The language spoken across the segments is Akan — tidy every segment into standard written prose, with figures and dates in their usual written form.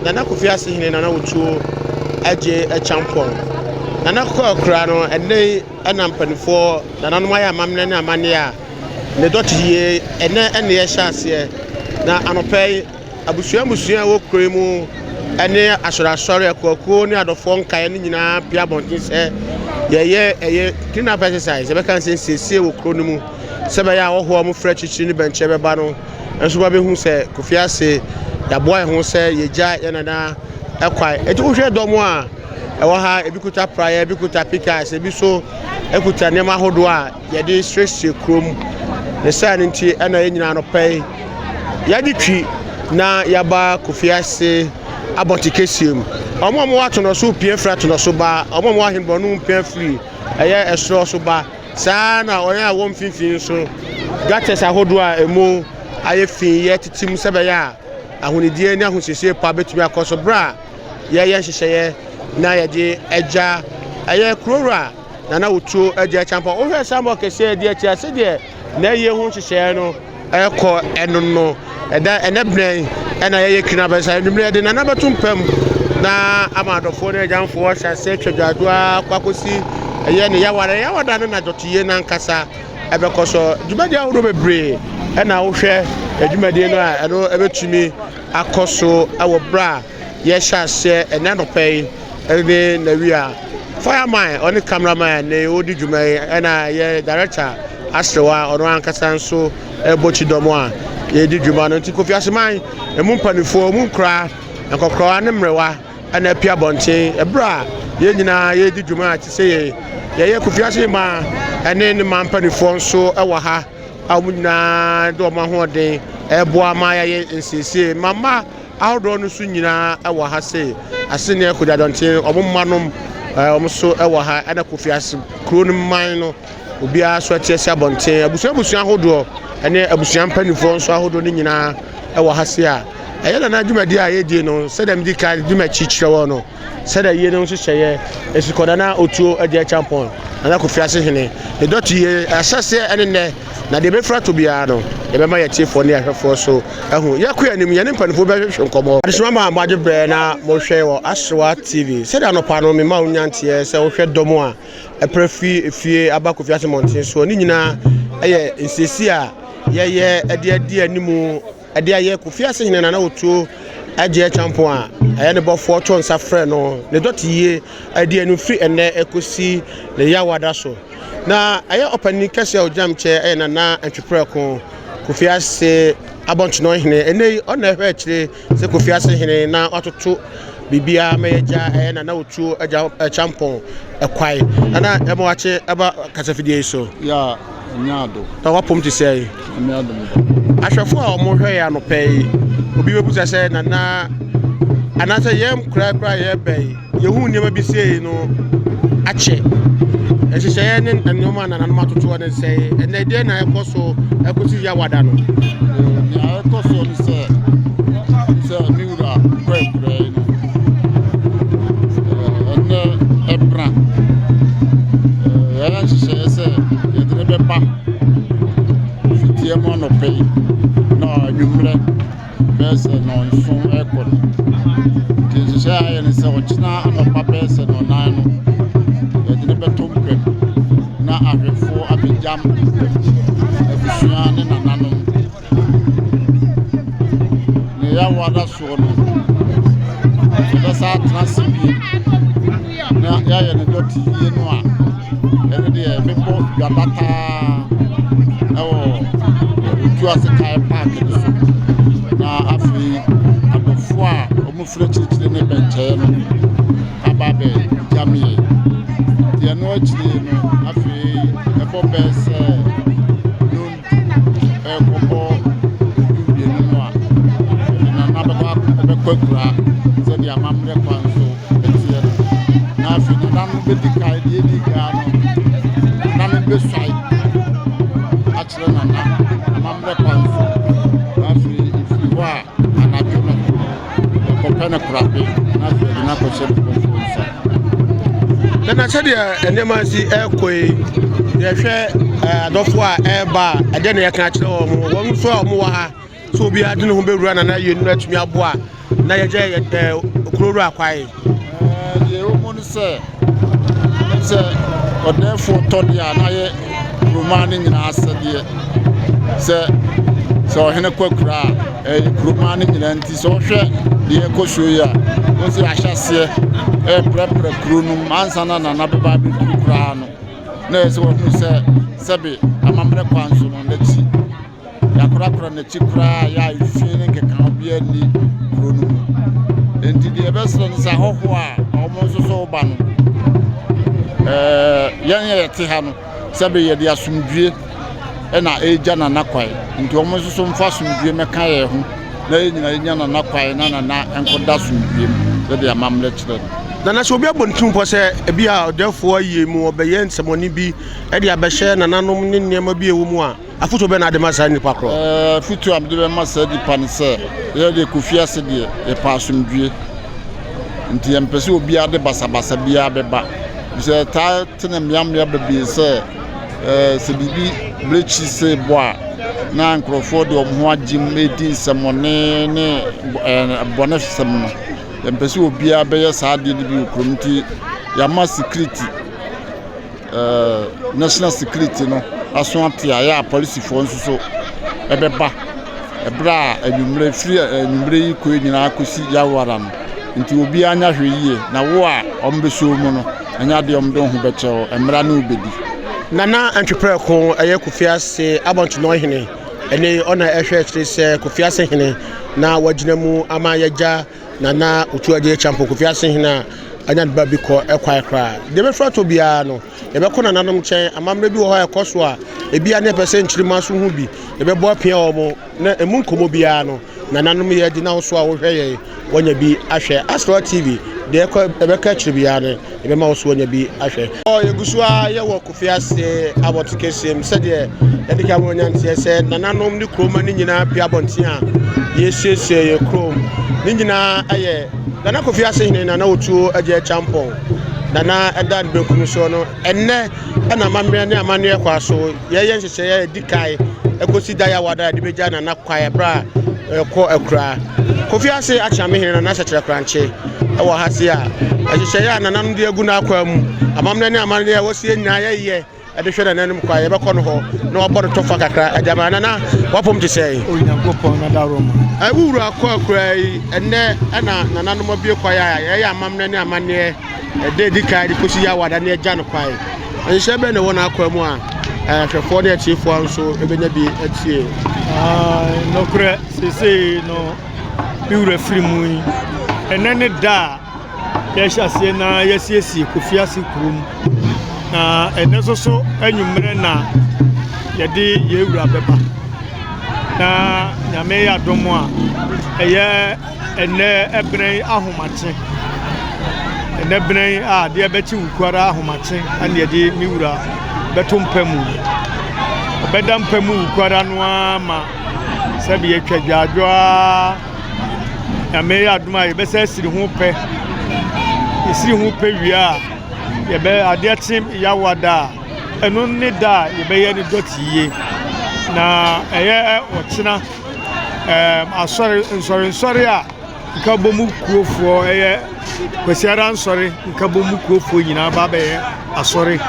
Nana Kofiase Hene Nana Otuo Agyei Acheampong. Nana Kokra no ene enampanifo nana no ya mamne na amane a ne Dote Yie ene ye hyase na anopai abusua wo kremu ene asore akoko ni adofo nkae ni nyina pia bontin se ye clean up exercise be kan sense wo kro no mu se be ya wo ho mo fra chichi ni benche be ba no enso ba be hu se Kofiase ya boy ho se ye ja ye nana ekwai eti wo hwe domo a ewo ha ebikuta prayer ebikuta pikas ebi so ekuta nema hodo a ye de stress krom ne sa nti ena ye nyina no pai ya di twi na yaba Kofiase abotikesium omo wato no so pie fra to no so ba omo ahembo no pie free eye esro so ba sa na oya wo mfimfin so gates ahodo a emu aye fin ye titim sebe ya ahunidie ni ahusese pa betumi akoso bra ye hyehyeye na ye de eja eye krora Nana Otuo Agyei Acheampong o hwe sambo kese de achi ase de na ye hu hyehyeye no eko eno no eda enebren ena ye kina besa ndumre de nana batumpam na amadofo ne jamfo hyase twedwadua kwakosi eye ne yawada na Dote Yie na nkasa ebekoso djumadi ahodo bebre ena wo hwe djumadi no a eno ebetumi akoso awo bra ye hyase ena no pay ene na wia fireman oni cameraman ne odi djumai ena ye director asrewa ono ankasa nso ebochi domo a ye di djuma no nti Kofiase man emu mpanifo mu nkra nkokro ne mrewa ana pia bonten ebra ye nyina ye di djuma ati se ye Kofiase ma ene ne mpanifo nso ewa ha amunyina do ma hoden ebo ama ye nsese mama ahodo no so nyina ewa ha se asene akuda donten omomanom omso ewa ha ana Kofiase kro man no obia so atiese abonten abusua hodo ene abusua mpanifo nso ahodo ni nyina ewa ha se a eye na djumadi a ye die no se dem di ka djuma chichire wo no se da ye no so hyeye esikoda na Otuo Agyei Acheampong Nana Kofiase Hene the Dote Yie asase ene ne na de be fra to bia no e be ma ye tiefo ne ahwefo so ehu ye ko anim ye ne mpanifo be hwehwe nkomo adesoma ma amagye bre na mo hwe wo Asrewa TV se da no pa no me ma onyantie se wo hwe domo a eprefi efie aba Kofiase monten so ni nyina eye nsesi a ye ade animu ade aye Kofiase Hene Nana Otuo Agyei Acheampong a aye ne bofo to nsa frɛ no ne Dote Yie ade anu free ene ekosi le yawada so na aye opani kase ojamche aye Nana antwepreko Kofiase abontono Hene ene ona hwe akire se Kofiase Hene na ototo bibia meja aye Nana Otuo Agyei Acheampong ekwai ana emoache aba kasafidie so ya nyado ta wapom ti sei nyado ahwefo a omo hwe ya no pei obi bebusa se Nana anasa yem kra ye bei yehu niam bi sei no ache ehyehyeye ne nneoma na Nana matoto ne sei ene de na ekoso ekosi ya wada no ya ekoso ni se miura kra ene ebra ya ehyehyeye se yedre beba fitie mo no pei na nyumre bese no nso ekolo kizisha ya ni se ochina anopa bese no nanu yedre betompe na ahwefo abijam abusua ne nananom ne ya wada so no besa transibi na ya ne Dote Yie no a ene de bebo yabata ewo Kofiase kai park so na afi abofo a omufre chichire ne benche no ababe jamie de no achire no afi ebo bese non ekobo dubie no a na nababa ebekwakura se dia mamre kwanso etie na afi na no bedika de edika no na no besai achire Nana mamre kwanso afi ifiwa anajono kopena kurabe na afi na ko se konfonsa Nana said enema si ekoi ye hwe adofo a eba ade na ye kan kire wo so omo wa ha so obi ade no ho bewura na ye nu atumi aboa na ye je okuroro akwai ye wo no se odefo to dia na ye Roman nyina asede so hene kwakura Roman nyina nti so hwe de ekosho ya wo se ahyase prepare krunum ansana na beba bi kura no na se wo se sebe amamre kwanso no nachi yakura na chi kura ya ifie nke kan obi ani krunum enti de ebesro nsa hoho a omo so ba no yan yete ha no sebe ye de asumdue na eja na nakwai nti omo so mfa asumdue meka ye ho na enyina enya na nakwai na enkoda asumdue de amamre chire Nana so obi abontum po se bia odefo yie mu obeye nsemoni bi e de abehye nananom ne niam bi ewu mu a afuto be na de masa nipa kro futu am de be masa di pan se ye de Kofiase de e pasumdue nti empese obi ade basabasa bia beba se ta tena miamia be se se bibi blechi se boa na nkrofo de omho agim edi nsemone ne bonafisem no empese obi abeye saade ni bi okromti ya ma security national security no aso atia ya police fo nso ebeba ebra enumre free enumre yi ko nyina akosi ya wara no nti obi anya hweyie na wo a ombeso mu no anya de omdo ho becho emra na obedi nana entrepreneur ko eye Kofiase Abantu no hene ene ona ehwe kire se Kofiase hene na wagina mu ama yaja nana Otuo Agyei Acheampong Kofiase hene anya ba bi ko ekwai kra de be frato bia no e be ko nananom chen amamre bi wo ha ekoso a e bia ne percent chirima so hu bi e be bo pia omo na emu nkomo bia no nananom ye di na wo so a wo hwe ye wonya bi ahwe Astro TV de ko e be ka chiri bia ne e be ma wo so wonya bi ahwe o yegusu a ye wo Kofiase Abantu kesem se de de ka mo nya ntie se nananom ni kroma ni nyina pia bonten a ye siesie ye krom ni nyina aye nana Kofiase hene nana Otuo Agyei Acheampong nana edad bekunu so no enne na mamre ne amane kwa so ye nhyehyɛ ye dikai ekosi da ya wada de beja nana kwae bra ko akura Kofiase akyame hene nana hyɛkyerɛ kranche ɛwɔ hase a nhyehyɛ ya nana no de agu na akwa mu amamre ne amane ya wosie nya ye ade hwɛ nananom kwae ye bɛkɔ no ho na wabɔ to fa kakra adama nana wapom te sɛ Onyankopɔn na daroma awuru akɔ akura yi enne na nananom abie kwae a ye amamre ne amane de dikai de kosi ya wada ne agya no kwae nhyehyɛ bɛ ne wona akwa mu a hwɛfo ne achiefo nso ebenya bi atie no kre sese no biwura firi mu yi ene ne da ya hyase na yesiesi Kofiase kurum na ene so anwumre na yede yewura beba na nyame ya domo a eye ene ebren ahomache ene bren a de bechi wukwara ahomache ane yede miwura betompamu bedampamu wukwara no ama sabi etwa dwadwa nyame ya doma ye besa siri ho pe isiri ho pe wia ye be ade atim ya wada eno ne da ye be ye ni Dote Yie na eye ochina nsori a nka bomu kuofo eye kwesiara nsori nka bomu kuofo nyina ba be asori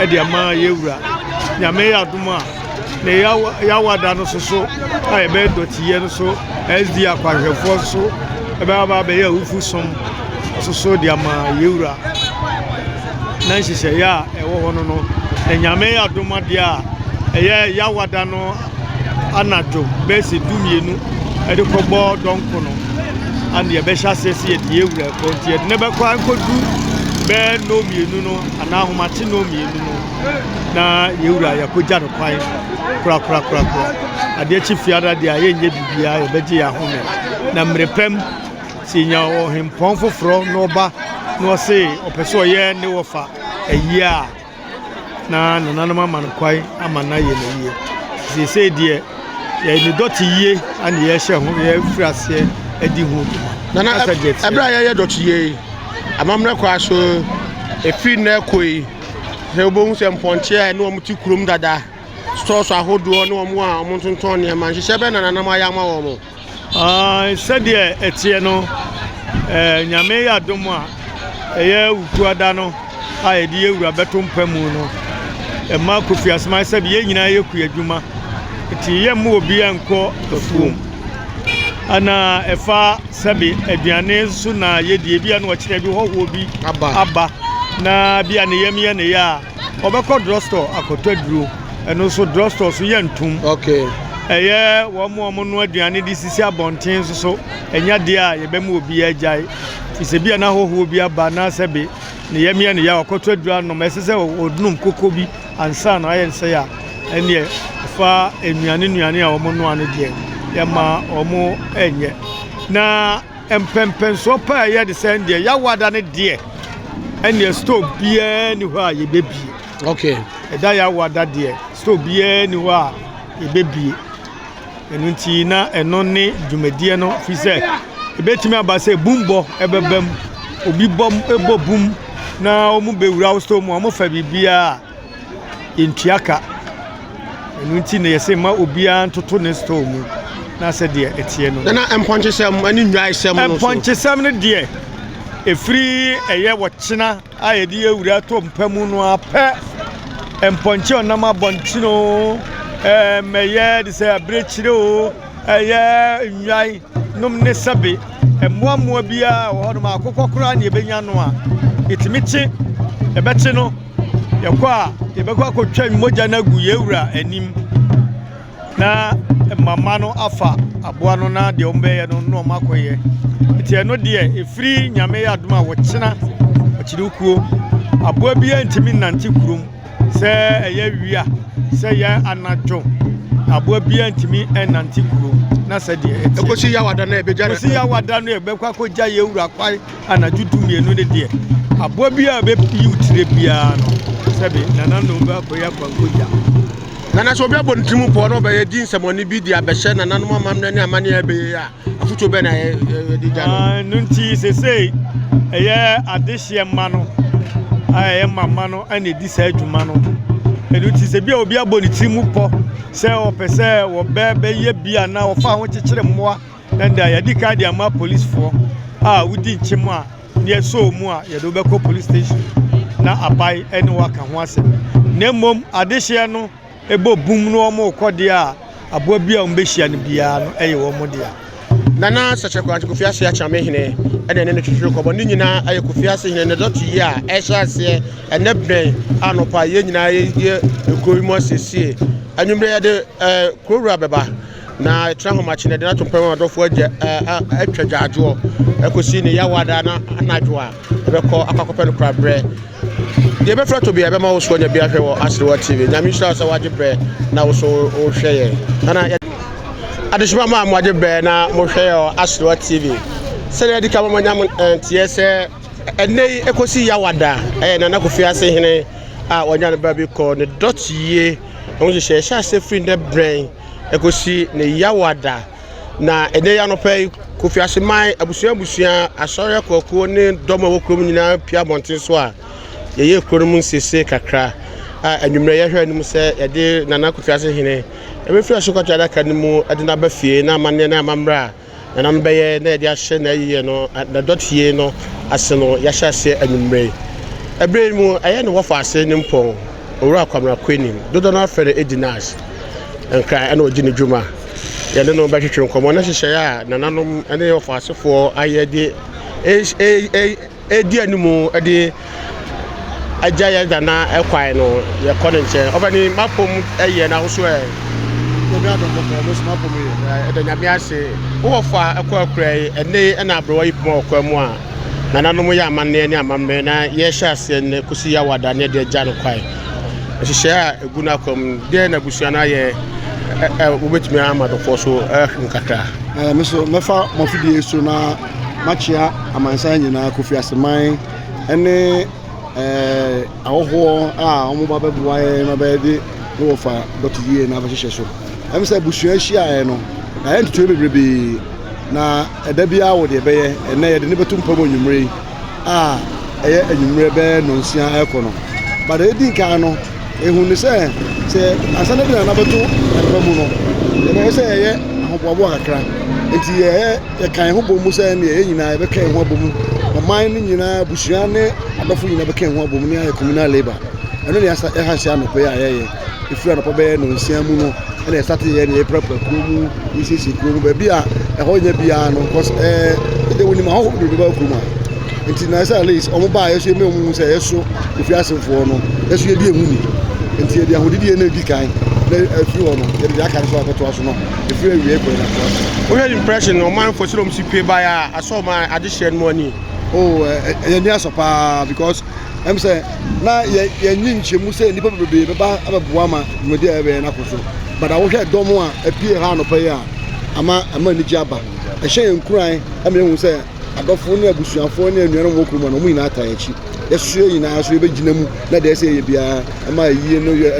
e de ama yewura nyame ya doma na ya wada no so a be Dote Yie no so SD akwahwefo so e ba be ya ufu som so de ama yewura na nhyehyɛ ya ɛwɔ hɔ no na nyame ya doma de a ɛyɛ ya wada no anajo besi dumienu ɛde kɔbɔ donko no ande ye be hyase se ye de yewura kontie de ne be kwa nkodu be no mienu no ana ahomache no mienu no na yewura yakogya no kwan kura ade chifiada de aye nye bibia ye beje ya home na mrepem si nya o hempon foforo no ba no se opeso ye ne wofa ayia na nananoma man kwai amana ye na yie se de ye ni Dote Yie ani ye hye ho ye frase edi ho nana ebra ye Dote Yie amamre kwa so efi na koi se obo se mponche a no omuti kurom dada stores ahodo no omo a omo tonton ne ma hye be na nanam ayama wo mo said ye etie no nyame ya dom a eye ukuada no a edi ewura beto mpamu no ma Kofiase Hene said ye nyina ye ku adwuma ti ye mo obi enko afuom ana efa sabi aduane so na ye die bia no kire bi hoho bi aba na bia ne yem ye ne ya obekọ drugstore akoto aduro eno so drugstore so ye ntum okay eye wo mo no aduane di sisi abonten so enya de a ye be mo obi agyae ise bia na hoho bi aba na sabi ne yem ye ne ya akoto aduro no mesese odunum koko bi ansa na ayense ya ene fa enuane a wo mo no ane de yama omo enye na empempenso pa ye de send de ya wada ne de ene store bia ni ho a ye bebie okay eda ya wada de store bia ni ho a ye bebie enu nti na eno ne dwumadie no fi se ebetimi aba se bumbo ebebem obi bom ebo bum na omu bewura store mu omo fa bibia intiaka enu nti ne yese ma obia ntoto ne store mu na said de etie no na emponche sem ani nwai sem no emponche sem ne de efiri eye wochina ayedi ewura to mpamu no apɛ emponche onam abonchi no meye de say abrechire o eye nwai nom ne sabe emmoamoa bia wo hodo ma akokokora ne ebenya no a etimichi ebechi no yakwa yebekwa akotwa moja na gu yewura anim na mama no afa aboa no na de ombeye no no makoye tie no de efiri nyame ya adoma wo kyena okirikuo aboa bia ntimi nante kurum se eye wia se ya anadwo aboa bia ntimi enante kurum na se de ekosi ya wada na ebeja ekosi ya wada no ebekwa koja yewura kwai anajutu mienu de aboa bia be piutire bia no sebe nanano ba koya kwankoja nana so bia bontimu po no be ye din semoni bi di abehye nana no mamne ne amane ebe ya afuto be na di jano nunti sesei eye adehye ma no aye mama no ane di sa adwuma no enuti se bia obi abonitimu po se opese wo be ye bia na wo fa ho kekere mmoa nda ya di ka di ama police for wudi nchemu a ne so mu a ye do be ko police station na abai ene waka ho ase na mom adehye no ebo bum no omo kode a aboa bia ombehia ne bia no eye wo modia nana sache kwa Kofiase Hene ene ne twetwe ko bo ni nyina aye Kofiase Hene ne Dote Yie a ehye ene bren anopa ye nyina ye ekoimo sesie anwumre ye de krowura beba na tra ho machi ne de atompam adofo agye atwa gyaadwo ekosi ne yawada na anadwo a ebekọ akakọpẹ no krabre de be frato bia be ma wo so nya bia hwe wo Asrewa TV nyame sha so waje bre na wo so wo hwe ye nana adishima ma waje bre na mo hwe yo Asrewa TV sele di ka mo nyam tie se enei ekosi yawada nana Kofiase Hene a wonya ne ba bi ko ne Dote Yie won je sha se free the brain ekosi ne yawada na ene ya no pay Kofiase man abusua asore kokko ne domo wo krom nyina pia bonten so a ye krom nsese kakra anwumre ye hwe anim se ye de nana Kofiase Hene e be fi asokota da kan mu ade na ba fie na amane na amamra na no be ye na de ahye na yiye no na Dote Yie no ase no ya hye ase anwumre ebre mu aye ne wo fa ase ne mpon owura kwamra kwanim dodo na afere edinas enka ena ogini dwuma ya de no ba twetwe nkomo na hyehyɛ ya nananom ene wo fa asefo aye de di animu ade agya ya dana ekwai no ye kɔne nche obani mapom eye na ho so obi adom ko mo so mapom ye de nyame ase wo fa ekwa krai ene na abro yi pom okwa mu a nananom ya amanne ne amamme na ye hye ase ne kusi ya wada ne de agya no kwai hyehyɛ a eguna kom de na busua na ye ubetimi amadofo so nkaka meso mefa mofidi so na machia amansan nyina Kofiase man ene ahoho a omo ba bebuwa na ba de no fa Dote Yie na ba hyehyɛ so emse busua hia no na ye ntutu bebrebe na edabia wo de beye ene ye de ne betum pam onwumre ɛyɛ anwummerɛ bɛyɛ nonsia ɛkɔ no but ɛdi nkan no ehu ne sɛ asana bi na nabɛto ɛnba mu no ɛbɛyɛ sɛ ɛyɛ ahoboaboa kakra nti yɛkan ho bɔ mu sɛ ne yɛyɛ nyinaa yɛbɛka ho abɔ mu ɔman no nyinaa busua ne adɔfo nyinaa bɛka ho abɔ mu ne ayɛ communal labour ɛno ne yɛhahyɛ anɔpɛ a yɛyɛ ɛfiri anɔpɛ bɛyɛ nonsia mu no ɛna yɛsate yɛ ne yɛprapra kuro mu yɛsiesie kuro mu baabi a ɛhɔ nyɛ biara no cause ɛde wonim ahɔho de bɛba kuro mu a nti na sɛ at least ɔmo baa yɛso yɛmɛ mu sɛ yɛso Kofiasefoɔ no yɛso yɛdi ehu ni nti yɛde ahodidie na edi kan na afiri hɔ no yɛde de aka so akɔtoa so no ɛfiri awie kɔ na toa so. Woyɛ impression ɔman fo sɛ ɔmo si pie baa a asɔ ɔman adehyɛ no mu ani. Ɛyɛ ni asɔ paa because ɛm sɛ na yɛnyi nkyɛmu sɛ nnipa bebree bɛba abɛboa ma dwumadi a yɛbɛyɛ no akɔ so but awohwɛ dɔm a apie ha anɔpɛ yi a ama anigye aba ɛhyɛ yɛn nkuran ama yɛhu sɛ adɔfoɔ ne abusuafoɔ ne anuanom wɔ kurom no ɔmo nyinaa taa akyi yɛsoso nyinaa so yɛbɛgyina mu na deɛ ɛsɛ yɛ biara ama yie no yie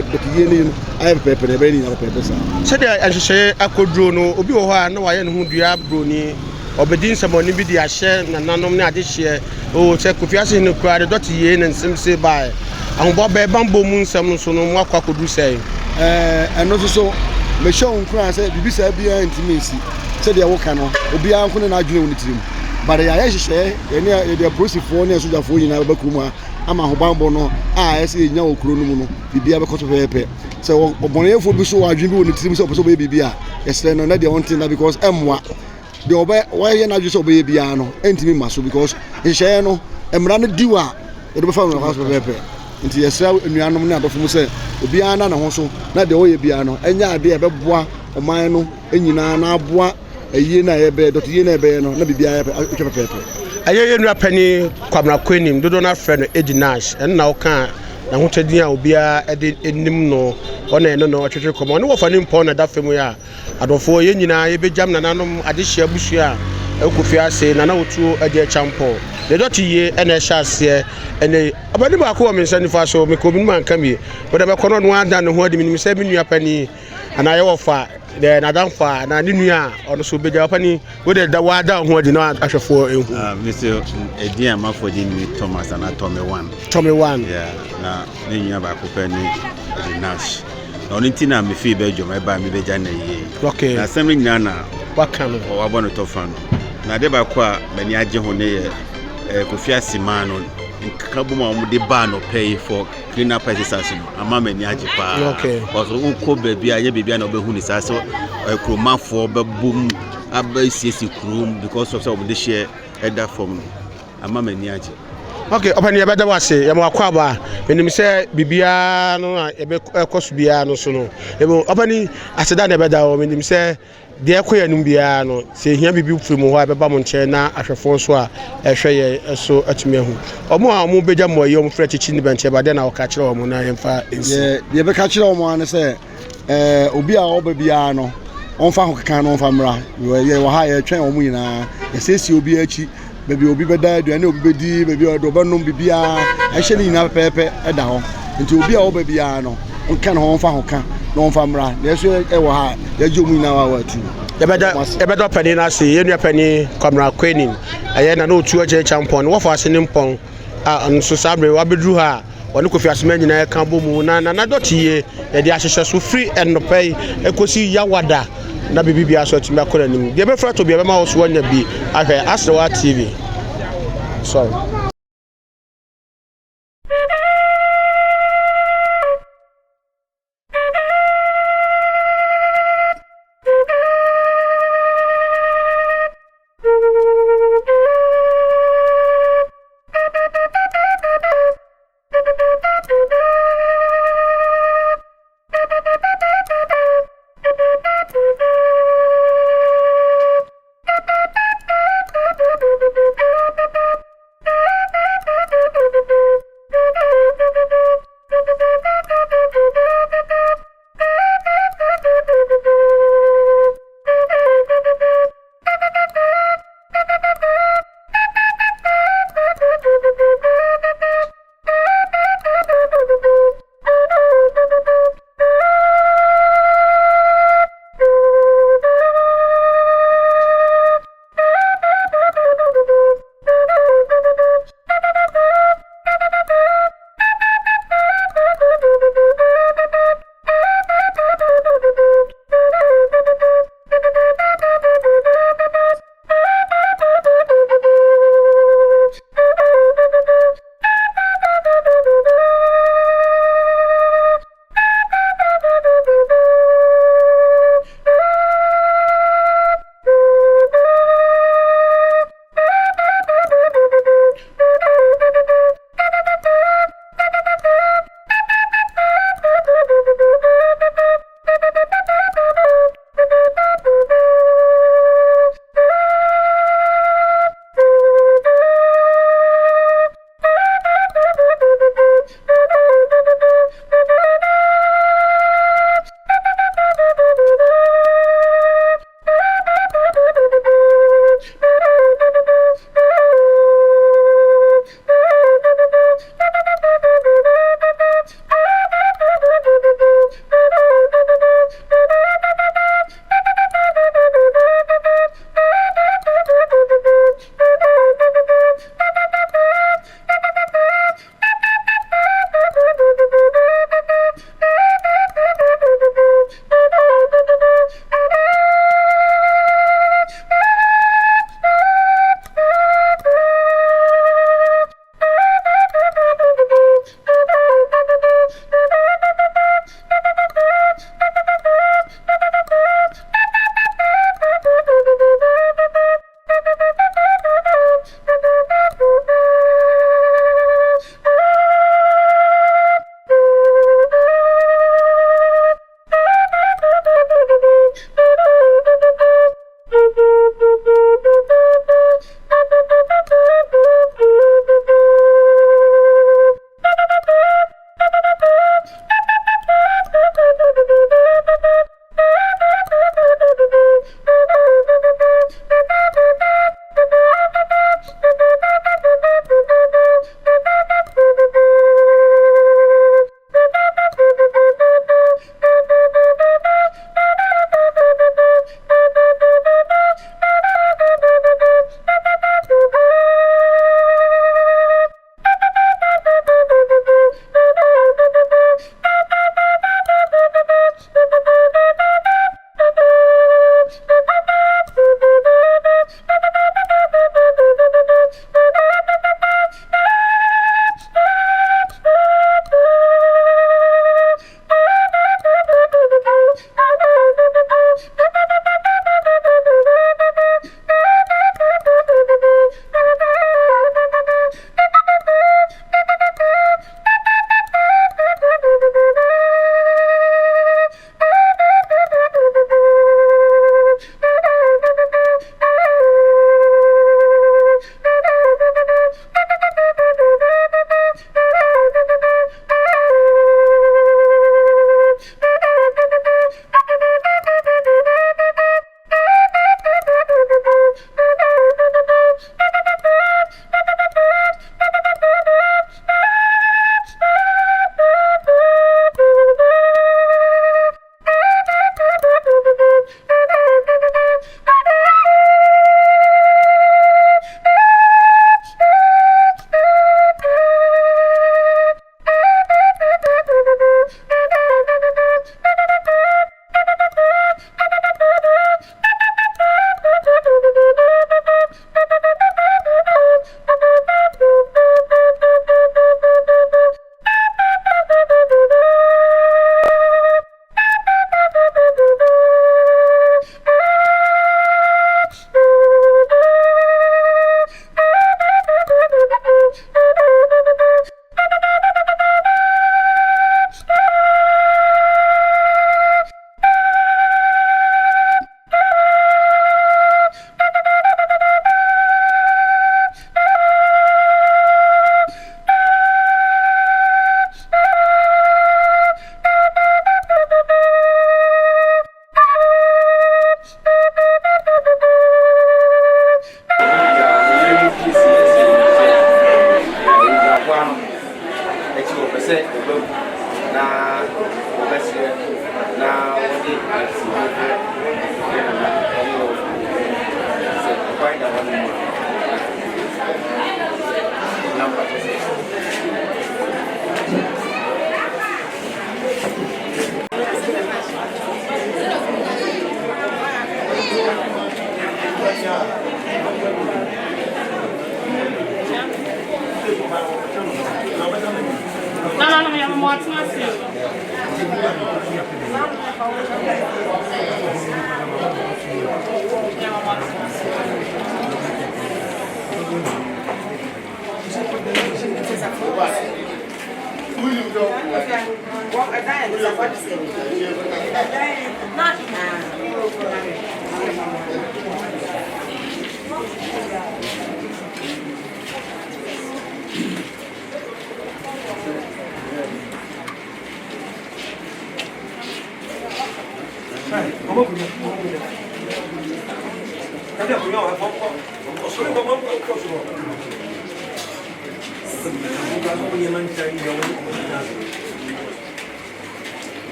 no ayɛ pɛpɛpɛ na ɛbɛyɛ ne nyinaa pɛpɛpɛ saa. Sɛdeɛ nhyehyɛ akɔduro no obi wɔ hɔ a na wayɛ ne ho dua buroni ɔbɛdi nsɛmɔni bi de ahyɛ nananom ne adehyeɛ sɛ Kofiase Hene kura de Dote Yie ne nsɛm se bae ahobɔ bɛɛ bambɔ mu nsɛm no so no mu akɔ akɔduru sɛe. Ɛno nso so mehyɛ wo nkuran sɛ biribi saa biara ntimi nsi sɛdeɛ woka no obiara nko ne n'adwene wɔ ne tirim but yɛayɛ hyehyɛ yɛde apolisifoɔ ne asogyafoɔ nyinaa bɛba kurom a ama ahobanbɔ no a ɛsɛ yɛnya wɔ kuro no mu no biribiara bɛkɔ so pɛpɛpɛ sɛ ɔbɔneyɛfoɔ bi so wɔ adwene bi wɔ ne tirim sɛ ɔpɛ sɛ ɔbɛyɛ biribi a yɛsrɛ no na deɛ ɔnte na because ɛmmoa deɛ wɔyɛ n'adwene sɛ ɔbɛyɛ biara no ɛntimi ma so because nhyehyɛeɛ no mmara no diw a yɛde bɛfa no so pɛpɛpɛ nti yɛsrɛ nnuanom ne adɔfo mu sɛ obiara na ne ho so na deɛ ɔyɛ biara no ɛnyɛ adeɛ ɛbɛboa ɔman no nyinaa na aboa ɛyie na yɛbɛyɛ Dote Yie na yɛbɛyɛ no na biribiara atwa pɛpɛpɛ. Ɛyɛ yɛn nua panyin Kwamna Kwenim dodo na frɛ no Edi Nash ɛnna ɔka na ho tɛdin a obiara ɛde anim no ɔna ɛno no ɔtwetwe kɔmɔ ne wɔfa ne mpɔ na da fam yi a adɔfoɔ yɛn nyinaa yɛbɛgyam nananom adehyia abusua a Kofiase na Otuo Agyei Acheampong ne Dote Yie ɛna ɛhyɛ aseɛ ɛne ɔbɛni baako wɔ me nsa nifa so mekɔbi mu anka mi wɔde bɛkɔ no no ada ne ho adi menim sɛ me nua panyin anayɛ wɔfa de nadamfa na ne nua ɔno so bɛgya pani wɔde da wada ho adi na ahwɛfoɔ ehu. Mr. Edian Mafodi ni Thomas and Tommy one. Yeah, na ne nua baako pɛ ni Edi Nash. Na ɔno nti na me fi bɛdwo me ba me bɛgya na yie. Okay. Na sɛm nyina na waka no. O wabɔ no tofa no. Na de baako a mani agye ho ne yɛ Kofiase man no nkaka bom a wɔde ba no pay for clean up exercise no ama mani agye pa. Okay. Because ukɔ baabi a yɛ baabi a na ɔbɛhu ne saa so kromafoɔ bɛbom abɛsiesie kurom because of sɛ wɔde hyɛ ɛda fam no ama mani agye. Okay, opani yɛbɛda wase yɛma akɔ aba menim sɛ bibia no a yɛbɛkɔ so bia no so no ebo opani aseda na yɛbɛda wɔ menim sɛ deɛ kɔ yɛnum bia no sɛ hia bibi firi mu hɔ a bɛba mo nkyɛn na ahwɛfo so a ɛhwɛ yɛ so atumi ahu ɔmo a ɔmo bɛgya mo yɛ ɔmo frɛ chichi ne bɛnkyɛ ba deɛ na ɔka kyerɛ ɔmo na yɛmfa ensi yɛbɛka kyerɛ ɔmo ane sɛ obi a ɔba bia no ɔmfa ho keka no ɔmfa mmra yɛ wɔ ha yɛtwɛn ɔmo nyinaa yɛsiesie obi akyi baby obi bɛda aduane obi bɛdi baby ɔdɔ bɛnom bibia ɛhyɛ ne nyinaa pɛpɛpɛ ɛda hɔ nti obi a ɔba bia no ɔnka ne ho ɔmfa ho ka na ɔmfa mmra na ɛso ɛwɔ ha yɛgye ɔmo nyinaa wɔ atu yɛbɛda pani no ase yɛnua pani Kwamna Kwenim ɛyɛ na Otuo Agyei Acheampong no wɔfa ase ne mpɔn a nso saa bere wabɛduru ha ɔne Kofiase man nyinaa ka bɔ mu na Dote Yie yɛde ahyehyɛ so free ɛnnɔpɛ yi ɛkɔsi yawada na bibia so atumi akɔ n'anim deɛ bɛfra to bia bɛma wɔ so wanya bi ahwɛ Asrewa TV sorry.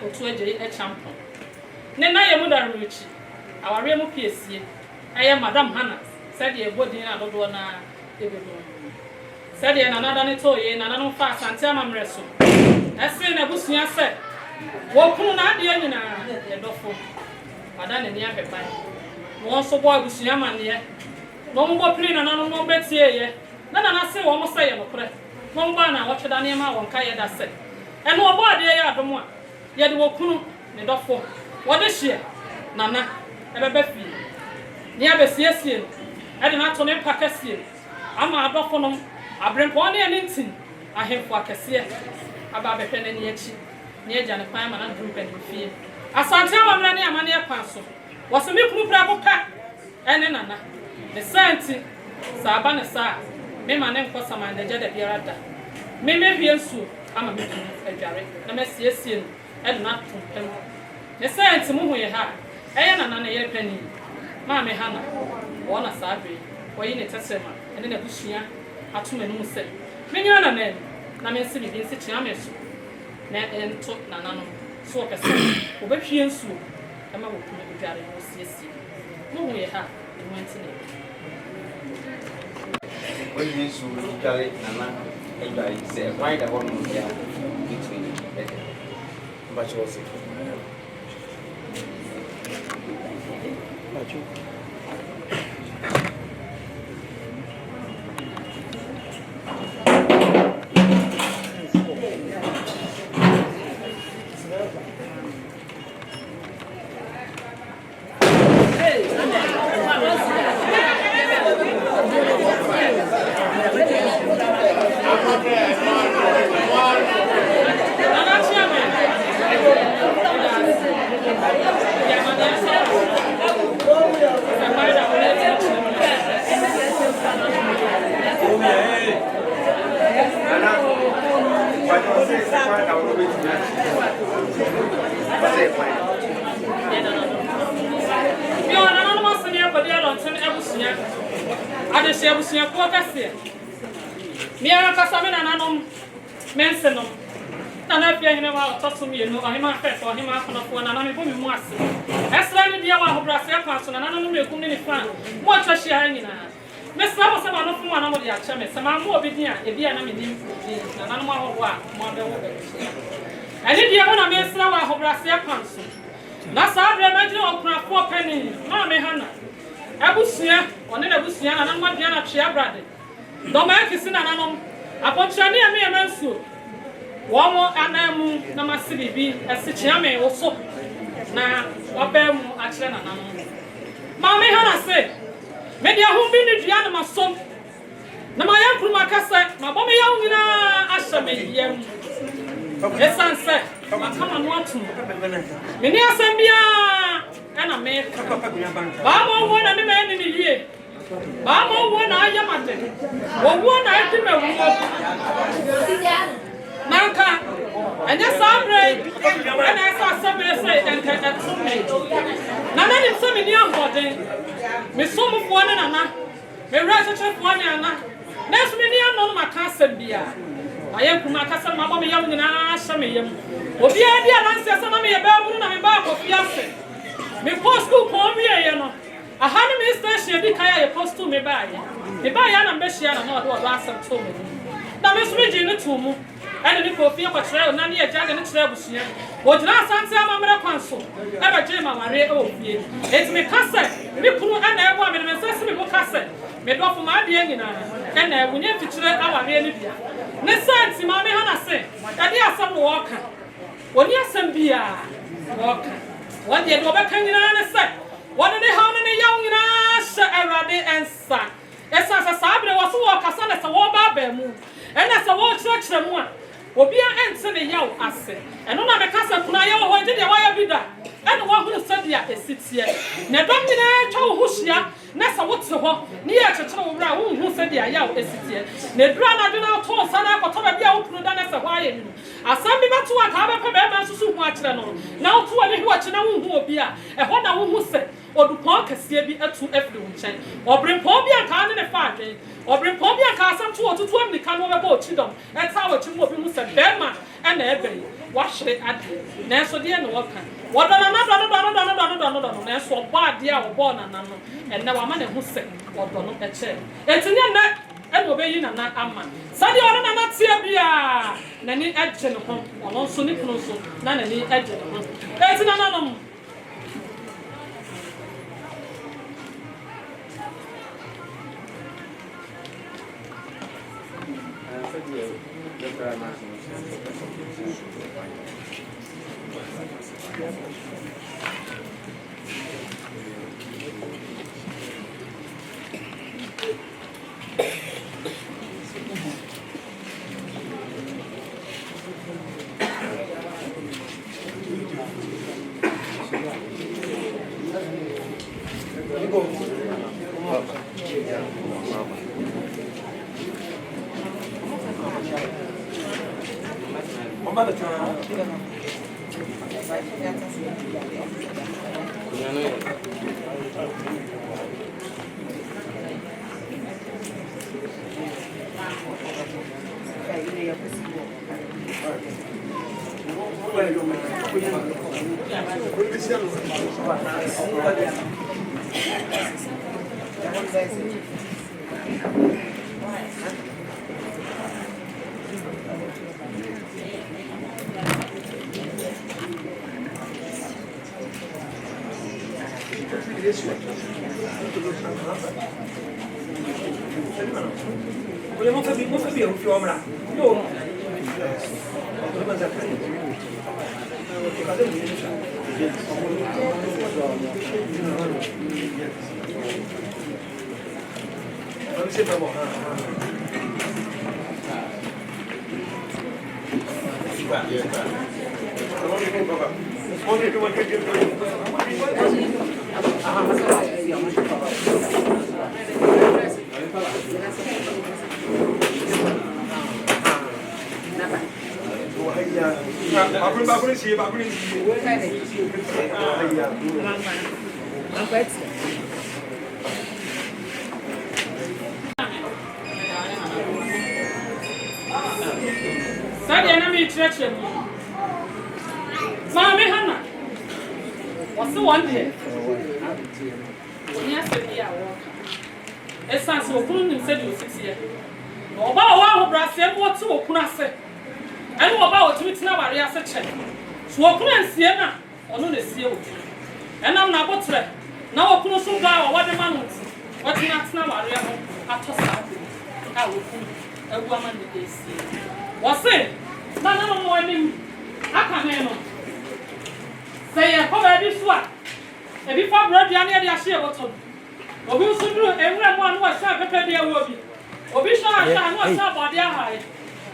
Otuo Agyei Acheampong. Nena ye muda ruchi. Aware mu piesie. Eye Madam Hannah. Said ye body na dodo na ebedo. Said ye na nada ne toye na nanu fa asante amamreso. Ese na busua se. Wo kunu na ade nyina ye dofo. Wada ne ni apepan. Wo so bo abusua manne. No mbo pili na nanu no betie ye. Na se wo mo se ye no kore. Mo mba na wo tweda ne ma won ka ye da se. Eno obo ade ye adomo a ye de wo kunu ne dofo. Wo de hye nana ebebe fi. Ni abesiesie ade na to ne pakasie. Ama adofo no abrempo ne ne ntin ahemfo akese aba behwe ne ne achi. Ne agya ne kwan ma na drum pa ne fie. Asante amamra ne amane kwan so. Wo se me kunu pra boka ene nana. Ne santi sa aba ne sa me ma ne nko sama ne gya da biara da. Me hwie nsu ama me tun adware na me siesie no ade na to pem. Ne santi mu hu ye ha. Eye nana ne ye pani. Ma me hana. Wo na sa adwe. Wo yi ne tesema ene na busua atuma no se. Me nyana na me na me nsi bi nsi tia me so. Na ento nana no so pese. Wo be hwie nsu ama wo tun adware wo siesie. Mu hu ye ha. When you so usually nana enjoy say why the one here between but you also Womo anamu na masibibi esichiame woso na wabemu achire na nanu. Mama hana se media hu bi ni dua na masom. Na ma yankru makasa ma bome ya nyina ahye yem. Esanse makama no atu. Me ni asembia na me ba mo wo na me me ni yie. Ba mo wo na ayamate. Wo wo na eti me wo. Nanka, and yes, I'm and I saw somebody say, and at some age. None of them some in young body. Miss some of one and another. Me research one and another. Next minute, I know my cousin beer. I am from my cousin, my mama young and I shall me. Will be idea and answer some of me about one and about Kofiase. Me post school for me, you know. I had a minister, she did post to me by. Me buy an ambition and not what last time told me. Now, Miss Reggie, the tomb. And the Kofi for trail, none yet, Jack and the trail was here. What last answer, Mamma Council? Ever Jim, Maria, oh, it's me cousin. Me put and I want me to say, me cousin. Me go for my dear, and we need to trail our really dear. Next, Mammy Hannah say, that you are some walker. When you are some beer, walker. One day, go back and say, what are they holding a young ass, and son? As a sabre was walk as a war barber, and as a war church, the one. Will be an answer the yow assay, and on my cousin Kunayo, who did a wire bidder, and one who said there is 6 years. Never did Hushia, Nessa Wotso, near to Chow, who said the yow is 6 years. Nedrana do not toss Sana for Tobia open than as a wire. As some people to a cover for members who watch them. Now to a watch and who will be a what I who said, or do Park as here be a 2 effluent chain, or bring Pobia can in a fight. Or bring Pobia Castle to 20 can overboard Chidom. That's how it will said Berma and Ebony. Wash it at Nancy dear and Walker. What another Nancy or bad dear or born and now a man who said, or don't a chair. It's in your neck and obeying a not a man. Sunday or not see a beer. Nanny edging home, or also Nicholas, none any edging home. That's another. Mammy Hannah, what's the one day? Yes, it sounds so cool and said you 6 years. About our brass, what's so cool, I said. And about it now, I asked a check. So, and Siena, or no, the seal. And I'm not what's left. Now, I couldn't so down what the man wants. What not now, I have I will put a woman that they see. What's it? None more than I can handle. Say, I cover this one. And before Brady and the Ashia bottle. Or we should do everyone who has sharp pepper there will be. Or be sure I shall not sharp on their high.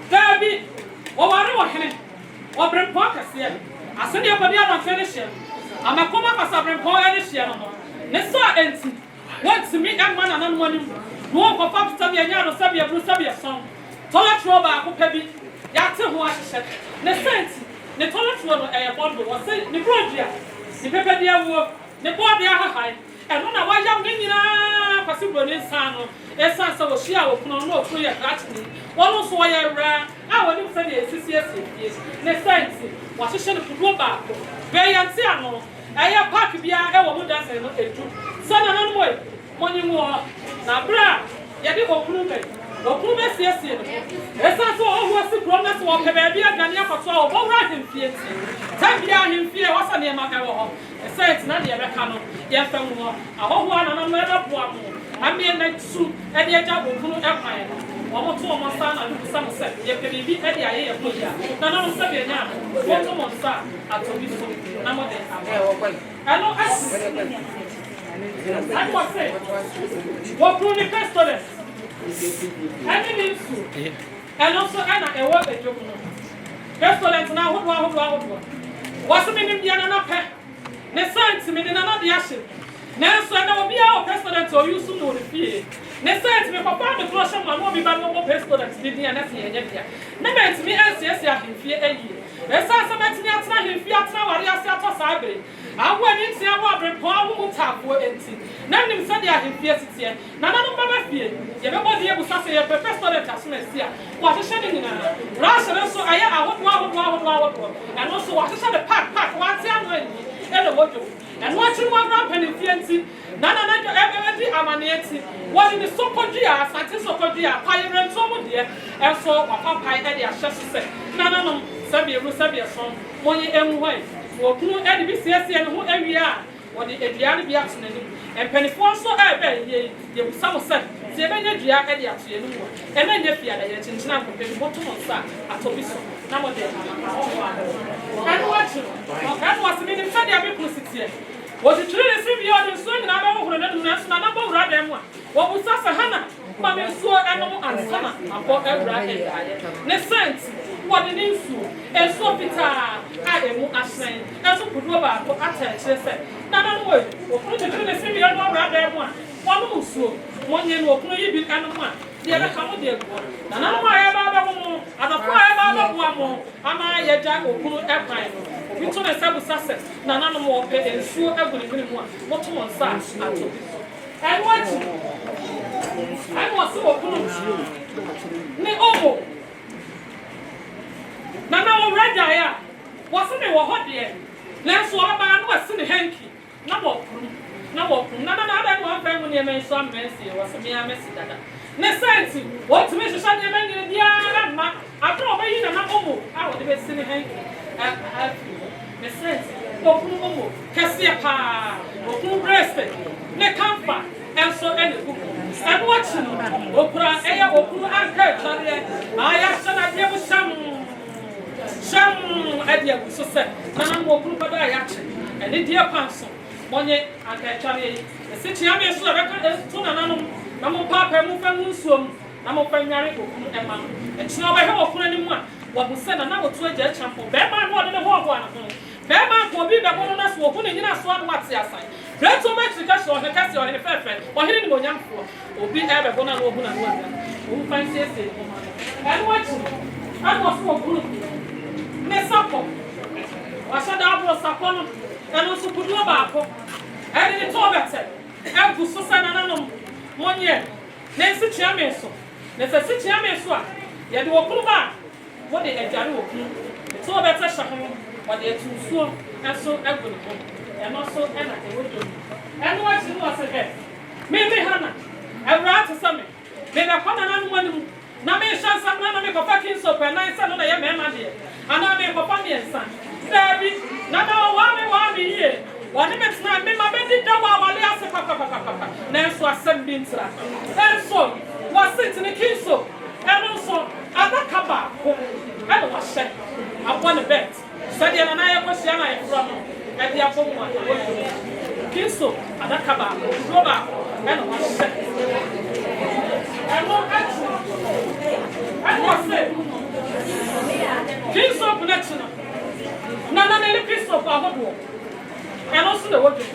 There be, or whatever, or bring pockets here. I send you for the other finish. I'm a comer for some point this year. Next empty. What to meet that man and one. No, for Papa Sabia, Sabia, Blue Sabia song. Toilet trouble, I could yate ho ahyehyɛ ne senti ne toilet roll no ɛyɛ bɔndo wɔ se ne brodua ne pepe de awo ne bɔde ahahai ɛno na wayam ne nyinaa kwasi bro ne nsa no ɛsan sɛ wɔ hyia wɔ kuno no okuru yɛ kratini wɔn nso wɔyɛ wura a wɔn nim sɛ de esisi esiesie ne senti wɔhyehyɛ ne kuduo baako bɛyɛ nti ano ɛyɛ park bia ɛwɔ mu dansa no edu sɛ na nan mo monyi mo na bra yɛde okuru bɛ okuru bɛ siesie no ɛsan sɛ ɔwɔ si kuro na sɛ wɔpɛ baabi adwane akɔto a wɔbɔ wura ahemfie ti tabia ahemfie wɔsa nneɛma ɛwɔ hɔ ɛsɛ na deɛ bɛka no yɛfɛ mu hɔ ahɔho anana no ɛbɛboa mo amie na su ɛde agya okuru ɛkwan no wɔn to wɔn nsa na de kusa mo sɛ yɛpɛ biribi ɛde ayɛ yɛ ho yia na na nsa bi anya wɔn to wɔn nsa atɔ bi so na mo de ɛno asi I was saying, what do the restaurant? I mean, and also I work at your restaurant now. What's the meaning of the other? The science meaning another action. Now, so I will be our restaurant or you soon know the fear. The science may papa the crush on my mobile no restaurant did the NFA and yet. Never to me as yes, I can fear a year. There's some materials now in Fiat Maria Sato Sabre. I went into our report tap for empty. None of them said they are in fear. None of them fear. Everybody able to say a professor at Tasmasia. What is shedding in a rush and also I would and also what is the pack one time and a wardrobe. And watching one ramp and infiancy, none of them ever amaneti. What in the Sokodia, Santi Sokodia, Pioneer Somodia, and so a papa had their chest said, none of them, Sabia song, money and way. Okunu ɛde bi siesie ne ho awia wɔde aduane bi ato n'anim mpanifoɔ nso ɛbɛ yɛ busa mo sɛ tie bɛnya dua ɛde ato yɛ no mu ɛna nya fia da yɛ kyenkyena akɔpɛ mo to mo nsa atɔ bi so na mo de ɛno akyi no ɛno wɔse ne nim sɛdeɛ bɛkuru si teɛ wɔde twere ne si bi ɔde nsuo nyinaa bɛhohoro n'anum nanso na nabɔ wura dan mu a wɔbusa sɛ hana ma me nsuo ɛnom ansana abɔ awura ɛdaeɛ ne sɛnti wɔde ne nsuo fitaa a emu ahyɛn ɛso kuduo baako ata akyerɛ sɛ nana no wɔ okunu twere ne si bi ɔde wura dan mu a wɔnom nsuo wɔnyɛ no okunu yi bi ɛnom a deɛ bɛka mo deɛ guɔ nana no a yɛba abɛwo mo adɔfo a yɛba abɛboa mo ama yɛgya okunu ɛkwan no obi to ne nsa busa sɛ nana no wɔpɛ nsuo agu ne hwene mu a moto mo nsa ato bi so ɛno akyi ɛno ɔse okunu ne omo nana wɔwura gyaeɛ a wɔse ne wɔ hɔ deɛ nanso ɔbaa no wɔse ne hanki na wɔpom nana na ada ne wɔmfa mu nneɛma nso ammansie wɔse mea mɛsi dada ne sɛnti wɔtumi hyehyɛ nneɛma nyina biara mma abere a ɔbɛyi nana omo a wɔde bɛsi ne hanki afiri ne sɛnti okunu omo kɛseɛ paa okunu breast ne kamfa ɛnso ɛne kuku ɛno akyi no okura ɛyɛ okunu anka atwareɛ ayɛ ahyɛ nadeɛ mu hyɛm ɛde agu so sɛ nana mo okunu pɛbɛ a yɛakye ɛne deɛ kwan so mɔnyɛ anka atwareɛ yi ɛsi kyea me so a bɛka to nananom na mo paapɛ mo fa mu nsuo mu na mo fa nware okunu ɛma no ɛkyea ɔbɛhwɛ okunu anim a wɔbu sɛ nana Otuo Agyei Acheampong bɛɛma no ɔde ne ho ɔboa ne ho bɛɛma ko obi bɛbɔ no na so okunu nyina so ado ate asan Breto Mexico ɔhɛ kɛse ɔhɛ fɛfɛ ɔhene ni monyamfoɔ obi ɛbɛbɔ na obu na no ɔda obu fan siesie ɛno akyi ɛno ɔso okunu ne sapɔ wahyɛ da aboro sapɔ no ɛno nso kuduo baako ɛde ne tɔɔ bɛtɛ ɛgu so sɛ nananom monyɛ ne nsi kyea me so ne sɛ si kyea me so a yɛde okunu ba wɔde aduane okunu ne tɔɔ bɛtɛ hyɛ ho wɔde atu nsuo ɛso ɛgu ne ho ɛno so ɛna ɛwɔ dom ɛno akyi no ɔsɛ hɛ me hana ɛwura te sɛ me bɛkɔ nananom anim na me hyɛ nsam na mekɔfa kinso pɛ nan sɛ no na yɛ mɛɛma deɛ anaa mekɔfa mmiɛnsa daabi nana wɔwa me yie wɔde me tena me ma bɛdi da wɔ awale ase papapapapa nanso asɛm bi ntira ɛnso wɔse tene kinso ɛno nso adaka baako ɛne wɔhyɛ abɔ ne bɛt sɛdeɛ nana yɛkɔhyia na yɛfrɛ no ɛde abɔ mu a ɛwɔ kinso adaka baako duro baako ɛne wɔhyɛ ɛno akyi ɛne wɔse kinso bu n'akyi no nana ne kinso bu ahodoɔ ɛno nso na ɛwɔ dwom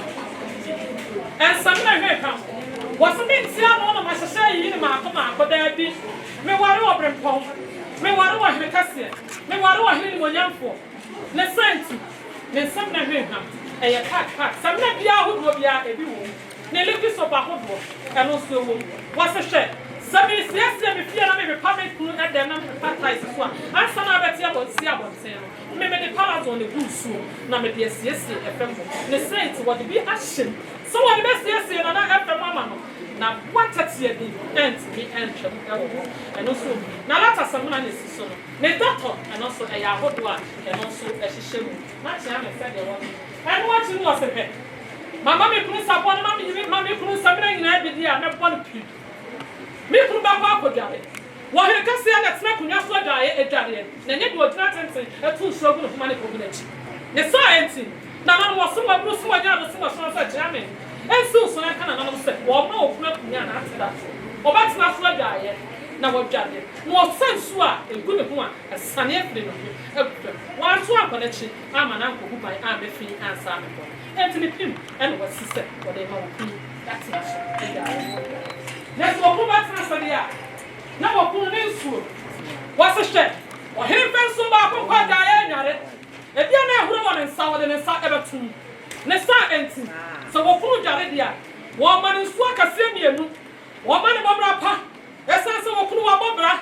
ɛnsɛm na hwɛ ka wɔse me ntia no na mahyehyɛ yi ne maako daabi meware wɔ berempɔn me ware wa hene kase me ware wa hene monyamfo ne senti ne nsam na hweham eye pak sam na bia hodo bia ebi wo ne leki so ba hodo eno so wo wase hwe sami siasia me fia na me pame kunu edem na me patais so ansa na beti abonsi abonsen no me de palazon ne gusu na me de siesie efem ne senti wo de bi ahye so wo de siesie na efem ama no na watatie bi enti entwem ewo eno so na lata samuna ne siso no ne doctor eno so eya hodo a eno so ehihye mu na tia me se de wo eno wati no se pe mama me kunu sabo na mama me kunu samina nyina bi dia me bon pi me kunu ba kwa kodare wo he kase na tena kunya so dae edware na nye de odina tenten etu so gu no kuma ne ko na chi ne so enti na na wo so mabru so nya do so so so jame ensu so na kana na no se wo ma okuna kunya na atida o ba tena so dae na wo dware no sensu a egu ne ho a asane afiri no wa so akona chi ama na nkogu ban a be fi ansa me ko enti ne pim ene wo sise wo de ma wo pim that's it let's go back to Sadia. Now, we're pulling in school. What's a shed? Or him fence so back on quite Diana. If you're not who one and sour than a sack ever two. Nessa empty. So we're pulling Jaradia. One man is swag a simian. One man in Bobra. Essence of Okua Bobra.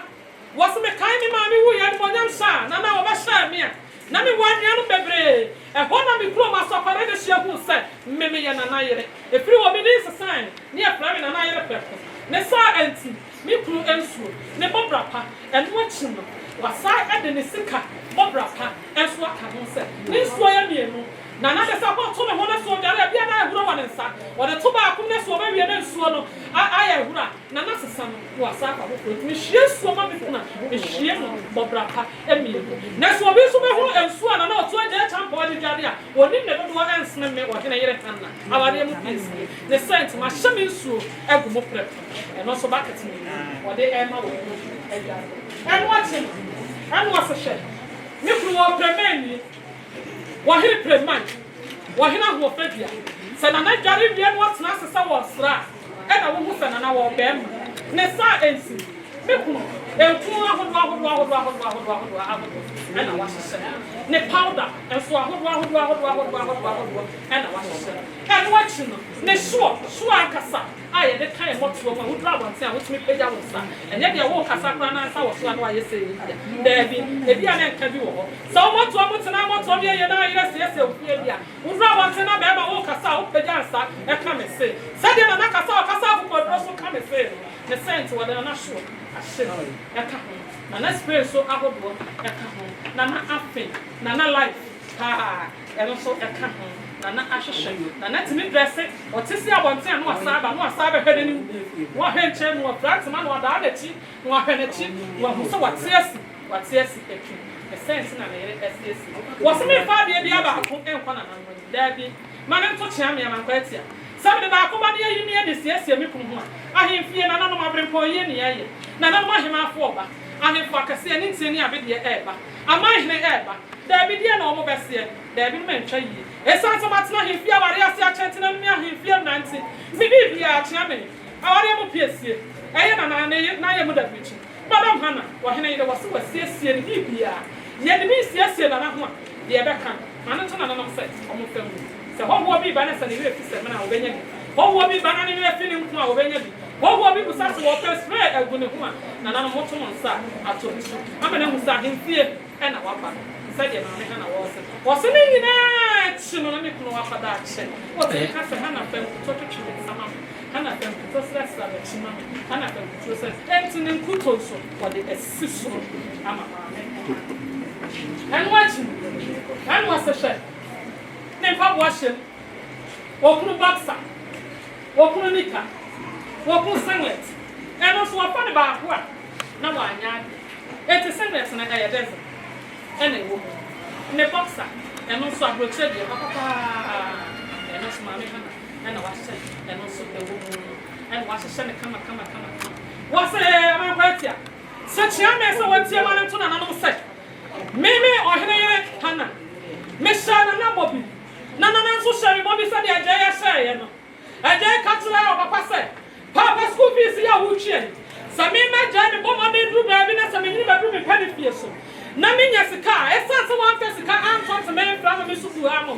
What's the kind of mammy who had one young son? And now over share me. Nami 1 year baby. And one of the crew must operate the ship who said, Mimi and Anayre. If you will be this a sign, near Flamin and Anayre. Nessa enti me kru ensu ne bobrapa eno achi no wasa ade ne sika bobrapa ensu aka ho se ne nsu ya mienu na na de sa ko to me ho na so dare bia na ehuro won nsa wo de to ba akum ne so ba wie na nsu no aya ehura na na sesa no wasa aka ho me hie so ma me kuna me hie no bobrapa emienu na so bi so me ho ensu na na Otuo Agyei Acheampong de dware a woni ne do ensne me wo hene yere tanna aware mu pesi ne sent ma hyame nsu egu mo prep eno so bucket me wo de ema wo edware eno achi eno asehye me kru wo premeni wo hiri preman wo hina ho fadia se na dware wie no atena sesa wo sra e na wo hu se na wo bem ne sa ensi me kru enku ahodo and I was ne powder and so and I was and watching ne sure kasa I the kind of what who drive and say which me pay down and yet they walk kasa na sa was one why say there be e bia na nka bi wo so what to na what to be na yes bia who drive and na be ma walk kasa who pay down sa e come say said na kasa for also come say the sense what na sure I say na na spirit so ahodo eka ho na na afi na na life eno so eka ho na na ahwehwe na na timi dress o tisi abonten no asaba hwede ni wo hwenche no flat man wo da na chi no hwene chi wo hu so watiesi eki the sense na na yere ss wo se me fa de bia ba ko enkwa na no da bi man nto chia me man kwatia sabe ba ko ba de yi ne de siesie me kun ho ahemfie na na no mabrempo ye ne ye na na no ahemafo oba ahemfo akase ani ntie ni abede eba amahene eba da bi de na omo bese da bi me ntwa yi esan so matena ahemfie aware ase achentena mi ahemfie nanti mi bibia achia me aware mo piesie eye na na ye mo da bichi madam hana wo hene yede wose wasiesie ni bibia ye ni siesie na ho de ebeka anu to na no se omo famu se ho bi ba na se ne we fise me na obenya bi ho bi ba na ne we fili nko a obenya bi ho bi busa se wo press spray agu ne ho na na no moto mo nsa ato bi so amana hu sa hemfie e na wapa se de na me hana wo se ne nyina chi no na me kuno wapa da che wo te ka se hana fam to twetwe sama hana fam to stress la me chima hana fam to stress entine nkuto so wo de esiso ama and watch and was a chef ne pa washem wo kunu boxer wo kunu nika wo kunu singlet and also wa fa ne ba ho a na wa anya eti singlet na ya desert ene wo ne boxer and also abroche de papa and also mama hana and wa se and also the wo and wa se ne kama wa se ma kwatia se chia me se wo tie ma ne to na no se meme ohene yere hana me shana na bobi na nso share bobi se de Agyei share ye no Agyei katla o papa se papa school fees ya wo tue Sami ma jani bo ma me do ba bi na sami ni ba do me pa de fie so. Na me nya sika, esa se wan fa sika an ton me fra me suku ha mo.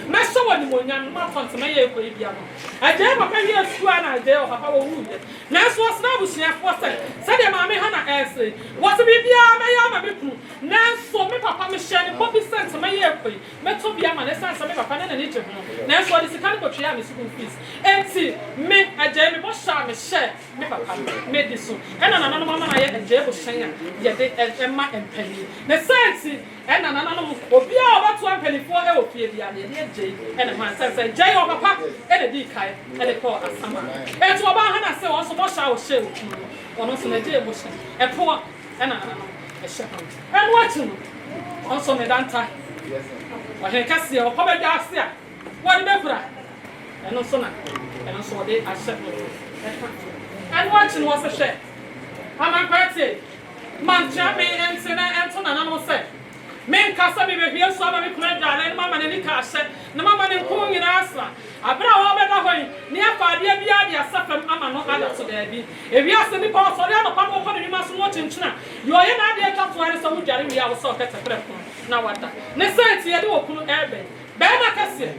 Me so woni mo nya ma ton me ye ko bia no. Aje papa ye suku na aje o papa wo hu de. Na so na busia fo se de ma me ha na ese. What be bia me ya ma be ku. Na so me papa me share ni bobby sense me ye ko. Me to bia ma na sense me papa na ni je ho. Na so de sika ko tria me suku fees. Enti me aje me bo sha me share me papa me di so. E na no mama na ye aje bo shan ya ye de ma empani. Na sense e na no obi a oba to ampanifo e ofie bia na ye je e na man sense je o papa e de di kai e de call asama. E to oba ha na se o so bo sha o she o ku. Ono so na je bo shan. E po e na no e she ha. E no atu no. On so me danta. O he kase o papa da ase a. Wo de kura. E no so na. E no so de a she. E no atu no so she. Ama kwate. Man chame ensena entona na no se men kasa me be hia so ba me kuma da na mama ne ka hye na mama ne ko nyina asa abra wo be da hoyi ne afa de bia de asafam ama no ada so da bi e wi ase ni pa so de no pa ko ni ma so wo chinchina yo ye na de ka to are so wo jare wi a wo so ka tepre ko na wada ne senti ye de wo kunu ebe be na kase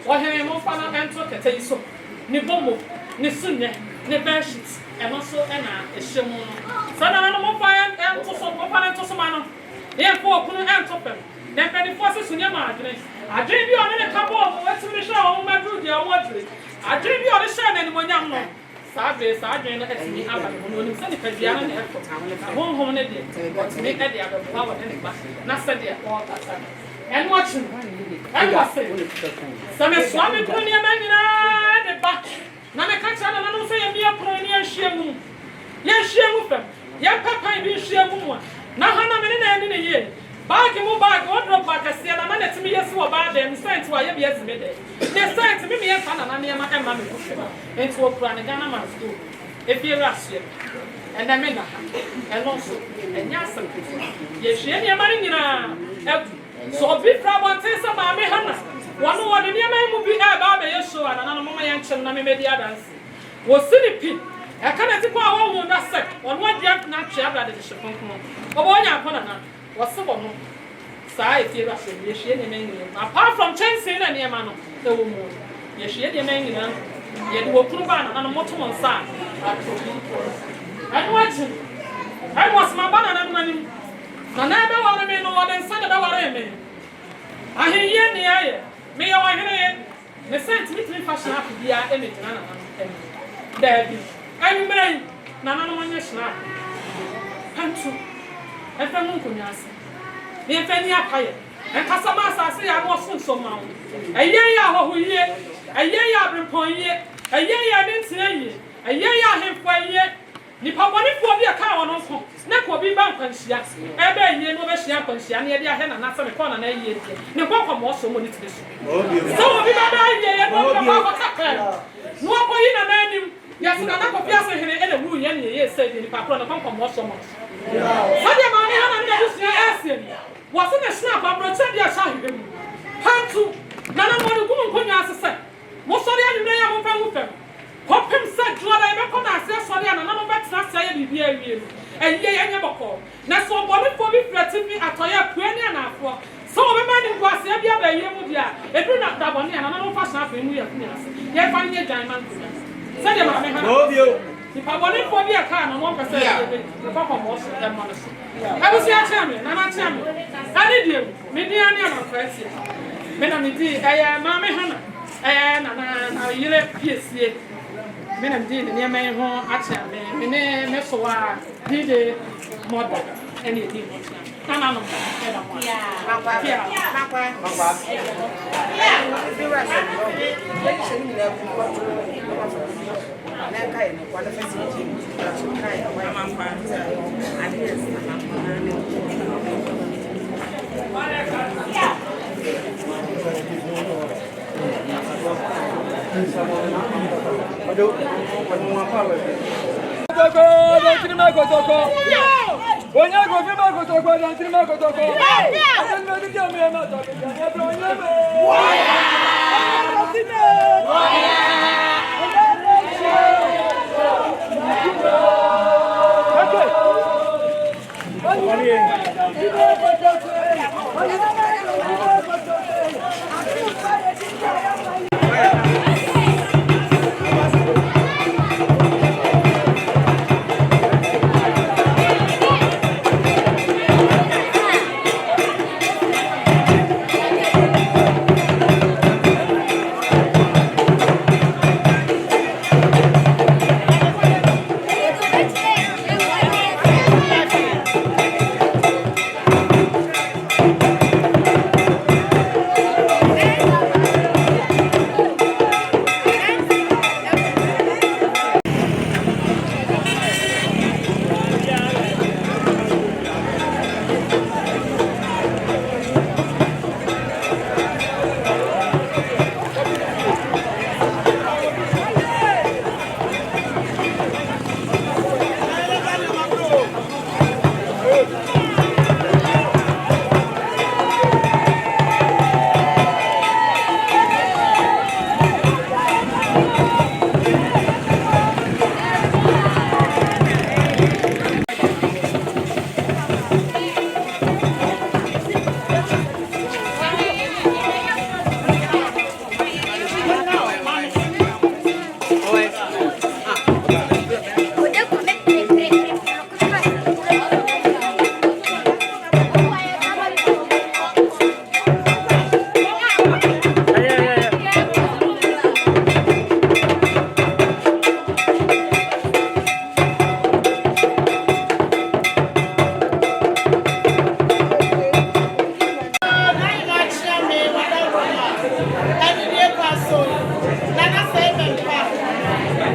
wo he mo fa na ento kete iso ni bomo ni sunye ni bedsheet e no so e na e hye mu no sana na mo fa ento so mo fa ento so ma no e fo kunu ento pem na pedi fo se sunya ma adre bi one ne ka bo mo wetu ni sha o ma du de o wadre adre bi one sha na ni mo nyam no sabe sa adre na etimi aba no ni se ni pa bia na e ko hon hon ne de me e de aba ba wa ne ba na se de o ka sa en watch en watch sa me so me ko ni ma ni na de ba na me ka cha na no se ye bia pro ni ahia mu fam ye papa bi ahia mu na hana me na ni ne ye bag mu bag o drop bag se na na timi yesi wo ba dem sent wa ye bi ezime de the sent me ye fa na ne ma e ma me ko fe enti wo kura ne Ghana man school e fi rasie and na me na e no so enya asem ye hwe ne ma nyina e so bi fra bonte se ma me hana wono wo ne ne ma mu bi e ba ba ye show na na mama ye nkyem na me me dia dance wo sini pi e kana ti kwa wo mu na se wono dia na twa abra de hye konkon obo nya akona na wosebo no saa etie ba se ye hye ne mengi apart from chance na ne ma no e wo mu ye hye de mengi na ye de wo kunu ba na no moto mon sa I watch I was my banana money na na be wore me no wode nsa de be wore me ahiye ne aye me ye wo hene me sent me three fashion app bia e me tena na Daddy I mean na no manya snap pantu e fa mun kunyase me fa ni akaye e kasa ma asase ya no so so ma eye ya ho huye eye ya brepon ye eye ya ne ntira ye eye ya hemfo ye ni pa boni fo bi aka wono nko na ko bi ba nkwanhia e ba ye no be hia nkwanhia na ye de ahe na na se me ko na na ye die ne ko ko mo so mo ni tire so obi ba ba ye ye no ba ko ka no ko yi na na nim yes na na Kofiase Hene e na wu ye ne ye se ni pa ko na ko mo so mo sadia ma ni ha na na dusia ese ni wo se na snap ba bro che dia sha hwe mu pantu na na mo ni gumu nkonya asese mo so dia ni ya mo fa mu fam kopem sa dwala e be ko na ase so dia na na mo betra ase ya bibia awie no eye enye boko na so boni fo bi flatifi atoya kuani anafo so we ma ni kwase bia ba ye mu dia e du na da boni na na mo fa snap mu ya kunya ase ye fa ni jan man kunya se dia ma me ha obio ni pa boni fo bi aka na mo pese e fa ko mo so e mo no so e bu si a chame na na chame ani die me dia ni ama kwase me na me di ma me ha na na yire piesie me na di ne ma ho acha me ne me so wa di de moda eni di na no e da mo ya makwa di wa se e se ni na ku ko na kai no kwa na facility so kai wa makwa ani na Aduh, kamu apa lagi? Toko, dan terima toko. Banyak kopi bagus toko dan terima toko. Akan nanti dia memang toko. Dia berani. Wah.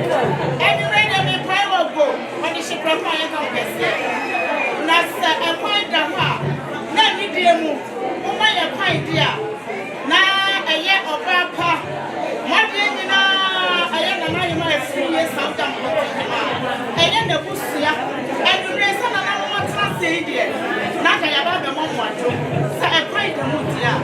Anyway, the pile of go when the ship of fire comes. That's a point of war. Let me dear move. Oh, my pint, dear. Now a year of papa. What do you know? I am a 3 years out of I am the Busia. And you raise another one say, dear. Not I have a moment. So I pint the mood, dear.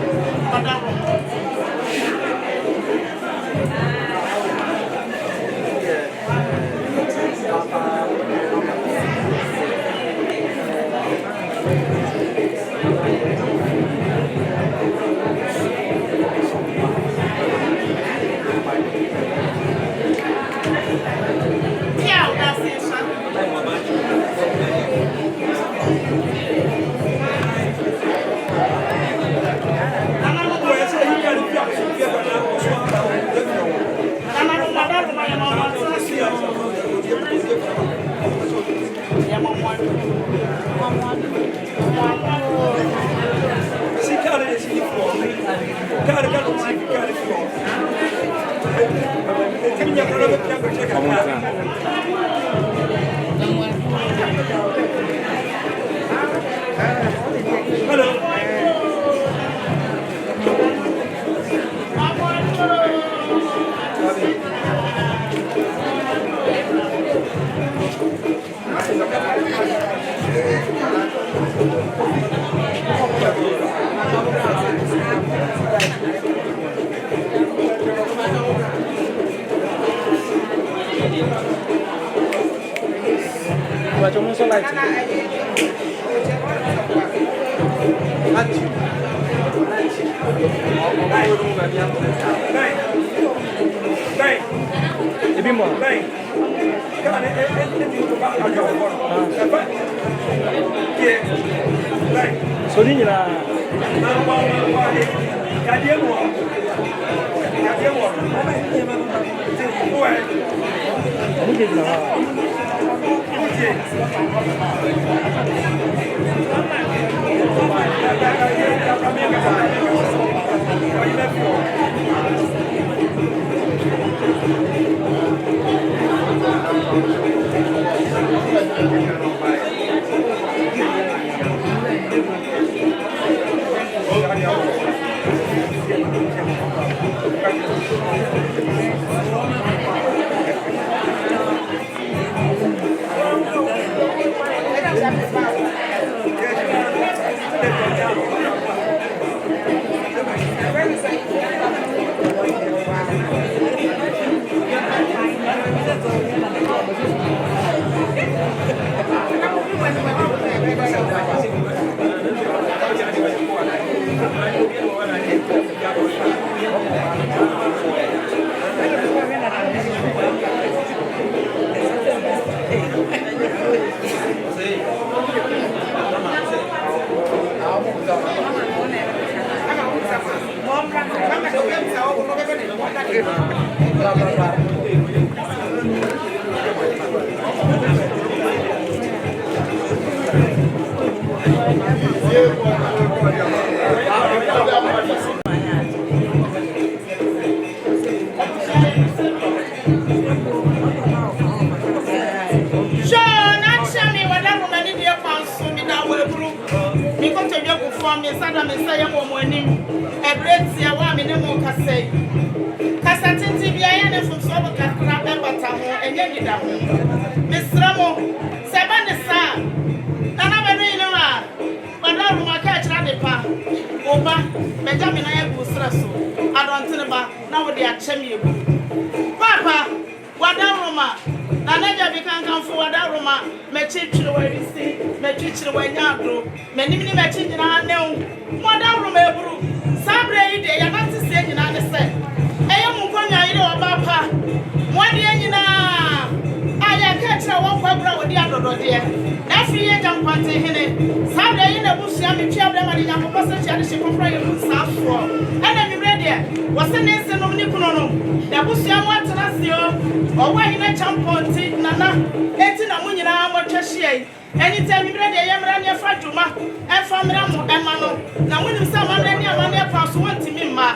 Anytime you ready, I am running a fajuma, and from Ramu, and Mano. Now, when you saw my money, I want to pass one to me, ma,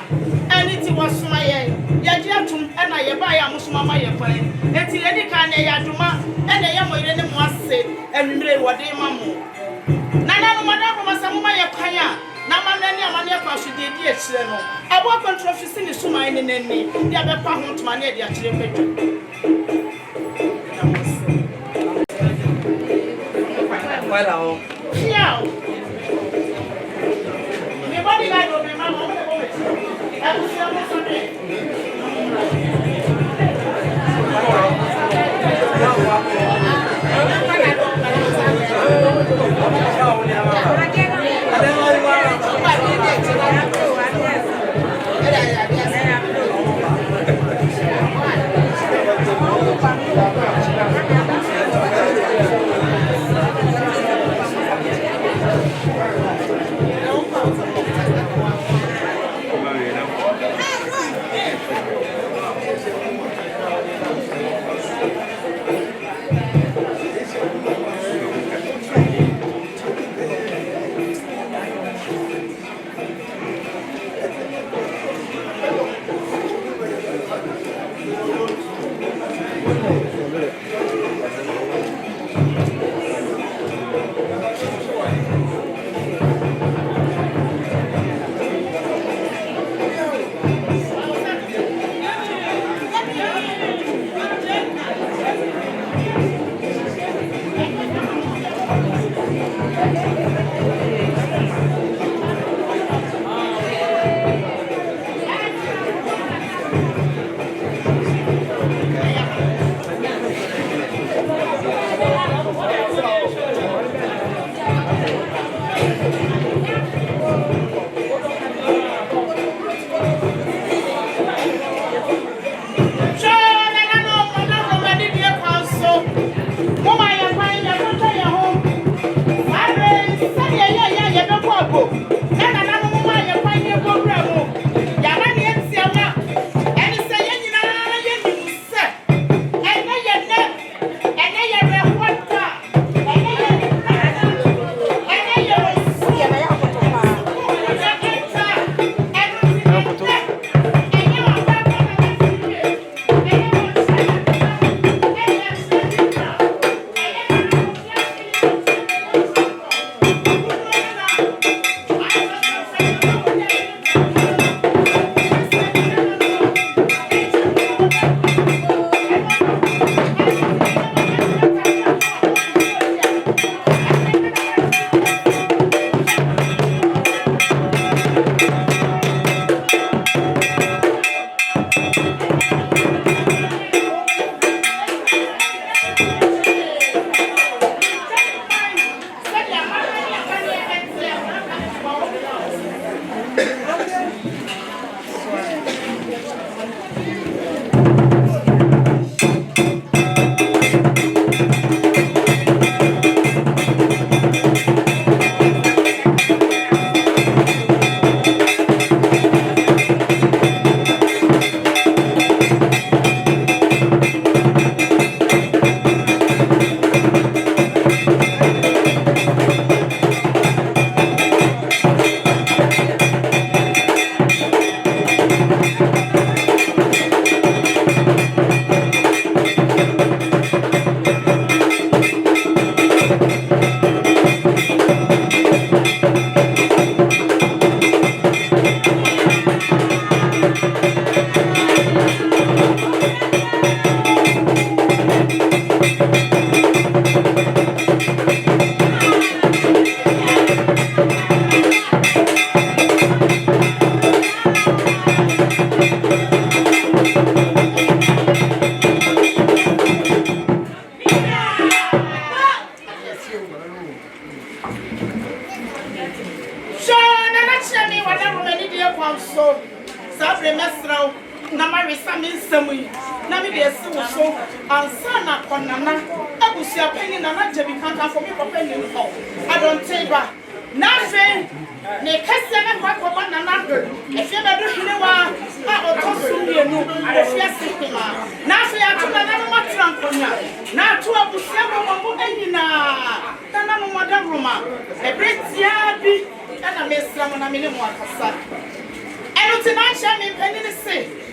and it was my Yagia tum and I buy a Musmama Yapay, and Tilly can Yaduma, and I am waiting in Mwasse, and Ray Wade Mamu. Nana, Madame Masama Yapaya, Namania Mania Pasu, dear Chileno. I walk on trophy in Suma in the name, the other part to my dear children. Well, yeah. Nobody like my mama. I was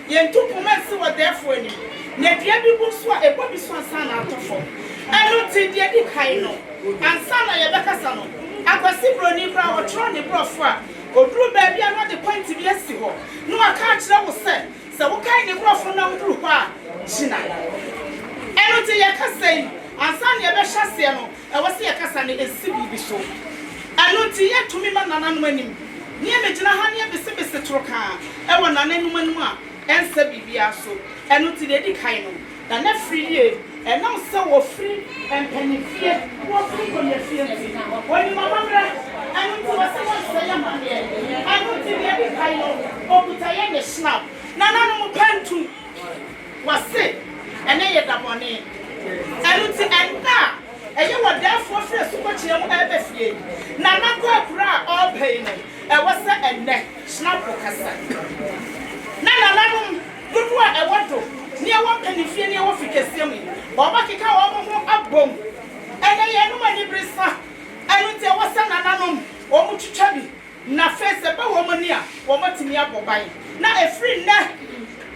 yentu pumensi wa therefore ni na dia bi bu so a ebo bi so ansa na atofo anu ti dia di kai no ansa na ye bekasa no akwasi broni bra otro ne brofo a oduru ba bia no de point bi asi ho no aka kire wo se wo kai ne brofo na oduru ho a jina anu ti ye kasa yi ansa na ye be hyase no e wo se ye kasa ne esi bi so anu ti ye tumi ma nananum anim ni e megina ha ne bese troka e wo nananum anum a ensa bibia so enu ti de di kai no na na free ye e na so wo free empanifie wo free ko ye fie ti woni mama bra enu ti wo se wo se ya ma ye enu ti de di kai no okuta ye ne snap na na no pantu wase ene ye dabone enu ti enda eye wo therefore free so ko chie mu ebe fie na na ko akura all pay no e wo se enne snap ko kasa na dudu a ewodo ni e wo panifie ni e wo fikese mu oba keka wo mo abom ene ye no mani brisa enu te wo sa nananom wo mu twitwa bi na face ba wo mani a wo matimi aboban na efri na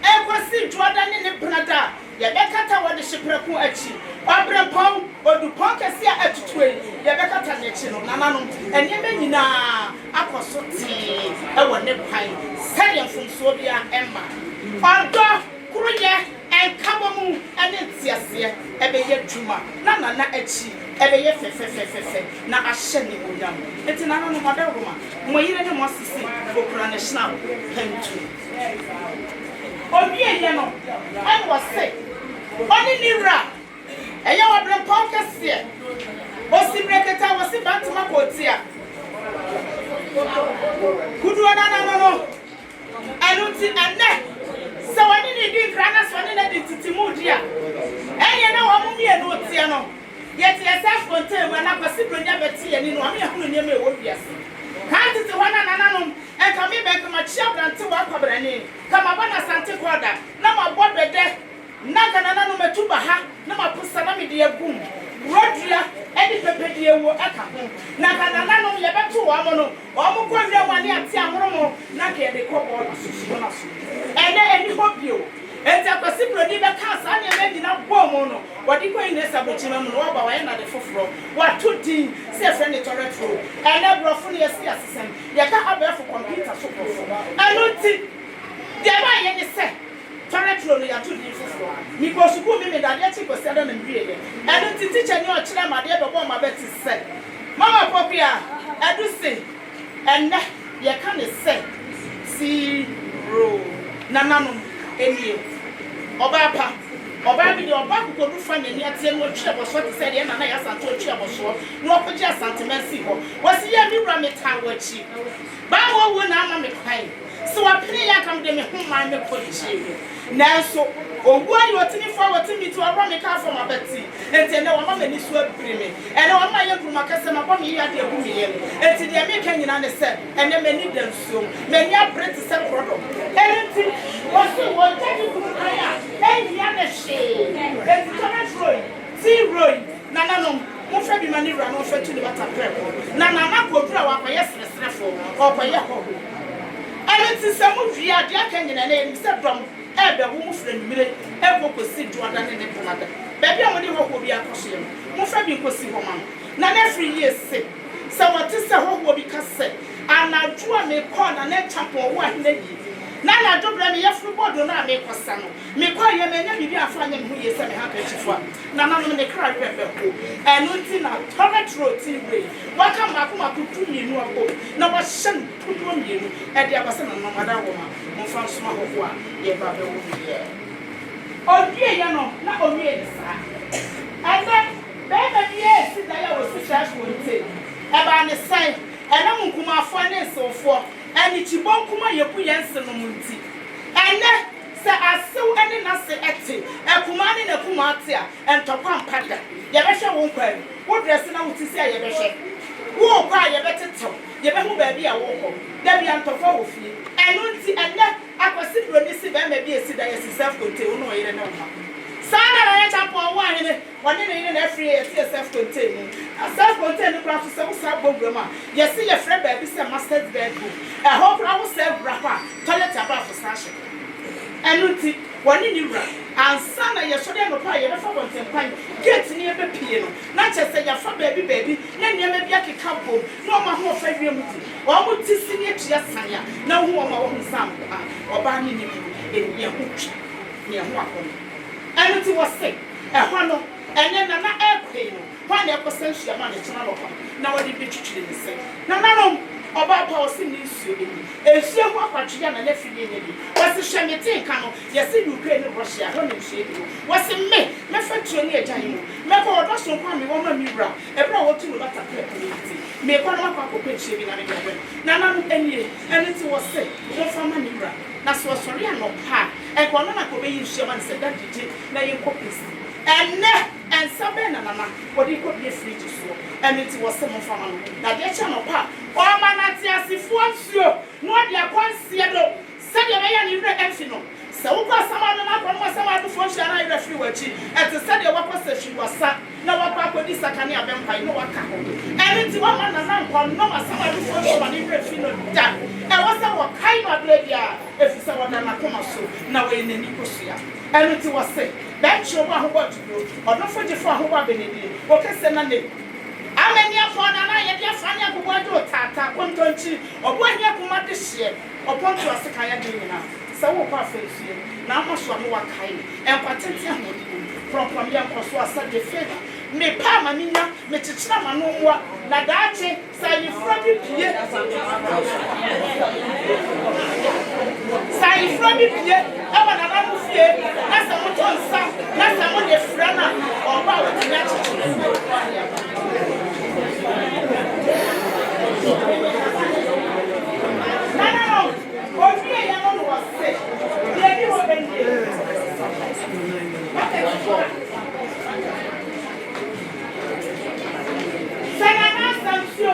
e kwasi juada ne brada ye bekata wo de hyepreku achi obrepon odupon kese a atutuwe ye bekata ne chi no nananom ene me nyina akoso ti e wo ne pan sɛdeɛ mfomsoɔ bi a ɛmma ɔdɔ koroyɛ ɛnkabɔ mu ɛne ntiaseɛ ɛbɛyɛ dwuma na nana akyi ɛbɛyɛ fɛfɛfɛfɛfɛ na ahyɛ ne onyam enti nana no mɔda roma mo yere ne mo asisi okura ne hyena pantu obi ɛyɛ no ɛne wɔ se ɔne ne wura ɛyɛ wɔ berɛmpɔn kɛseɛ osi breketa wɔ se bantoma kɔɔti a kuduwa no enu ti ene se wani ni di krana so ni na di titimu dia enye na wo mu mie no tie no ye ti self contain we na kwasi bronya beti ye ni no ame hunu ni me wo biase kan titi wana nananom e ka me be kama chia brante wa kwabrani kama bana sante koda na ma bodede na ka nananom etuba ha na ma pusa na me de agum rodria edi pepe de wo aka ho na ka nananom ye beto wa mo no o mo kwa wi wani ati amoromo na ka ye de kobo na susu na so ene eni hobio enti akwasi brodi be ka sa na me di na bom no wodi ko ine sabochima mu no wa ba wa na de foforo wa to din se friend toretro ene brofo ne yesi asesem ye ka abefo computer so brofo anoti de ba ye ni se toretro no ya to din foforo mi ko suku mi da de ti ko se da na mwie ye anoti teacher ni o kire ma de be bom ma beti se mama popia edu se ene ye ka ne se zero nanano enie oba bi de oba ko du fa nani atie no twa boso te se de na ya santo twa boso no okoje asantemensi ho wasi ya mi wura meta wachi ba wo na ama me kwan so wa pene ya kam de me ho ma me kochi nanso owu ayi otini fo watimi to aba me ka fo ma beti enti na wa ma mani so abiri me ene wa ma ye kuruma kase ma ba me ya de abu me ye enti de me ka nyina ne se ene mani dansuo mani abrete se product enti wasi wo tani kuraya ya ne she enti tona troy zero nananom mo fa bi mani ra no fa tu ne bata prep na ko dura wa kwa yesresrefo o kwa ye ho enti se mo wi ade aka nyina na eni se dom ebe wo mu frɛ numire ebo kosi duada ne ponada baabi a mo de ho bi akɔhye mo fa bi kosi ho ma na na free year se wote se ho bi kase anadwo a me kɔ na na chapo wo ahina yi na na dobra me yefru bodo na me kosa no me kɔ ye me nya bibi afa nya me ho ye se me ha ka chifo na na no ne kra pepe ko enu ti na tometro ti we waka makoma kutu mienu akɔ na wa hyen kutu mienu e de abase na no mada wo ma mo fa soma ho a ye ba be wo ye odie ya no na omie sa ene be be ye si da ya wo si church wo nte e ba ne sai ene mu kuma afo ne nsofo ani chibon kuma ye bu yense no munti ene se asew ene na se ete ekuma ne na kuma ate a entokwa mpada ye be hwe wo nkwa wo dress na wo tisi a ye be hwe wo kwa ye be tetew ye be hu ba bi a wo ko da bi antokwa wo fie enu nti ene akwasi broni si ba ma bi esi da ye self contain no yire na wo sana na ya chapo wo ahene woni ne na free ye self contain self contain no craft se wo sa bogram a ye se ye frɛ ba bi se master bedroom e ho pra wo self wrapper toilet aba for station Enuti wani ni wura ansa na ye so de no pa ye be fa bonten kwan gate ni e be pie no na chese ya fa baby na niam bia keka bom na o ma ho fa wie mu ti o mu ti si ni etua sanya na ho o ma wo nsam oba ni ni e ho twa ni ho akon enuti wo se e ho no enye na ekwe no kwa na ekosan hia ma ne tena no kwa na wodi bi twitwire ni se na no oba pa osi ni nsuo bi esuo ho akwatwe ya na na fili ne bi wasi hwemete nka no yesi Ukraine ne Russia ho ne nsuo bi wasi me fa tuo ne agyan mu me ko odo so kwa me wo ma mi wura e bra wo tu no bata pepe me ko no akwa kokwe nsuo bi na me gabe na na no enie ene ti wo se wo fa ma mi wura na so sori ano pa e ko no na ko be yi nsuo ma se da dije na ye kopisi and sabe na mama body ko be fridge so and it was some of am na de cha no pa o ma na ti asifo nsuo no de akwansie do se de be ya ni re enfi no se wo kwa sama no na kwa no sama do fo hia na re free wachi et se de wo kwa se hwi wasa na wo kwa ko di sakane abempai no waka ho and it wa ma na kwa no ma sama do fo hia na re free no da e wo se wo kai no de dia e fi se wo na na koma so na we nani ko sua and it was say that show ma ho what to do or no for the for ho ba benedi o kese na ne ameni afọ na na ye dia fa ne agogo do tata kontonchi obo ahia kuma de hye oponto aseka ya de nyina se wo kwa afensie na amaso no wa kai empatenti ahodi from ya koso asa de fena me pa ma minya me chichira ma no nwa na daache sai frobi pie sai frobi pie aba na na mu fie na se mo to nsa na se mo de frana oba wo tinya chichira no ofie ya no was say dey ni wo bende Senana Sancho,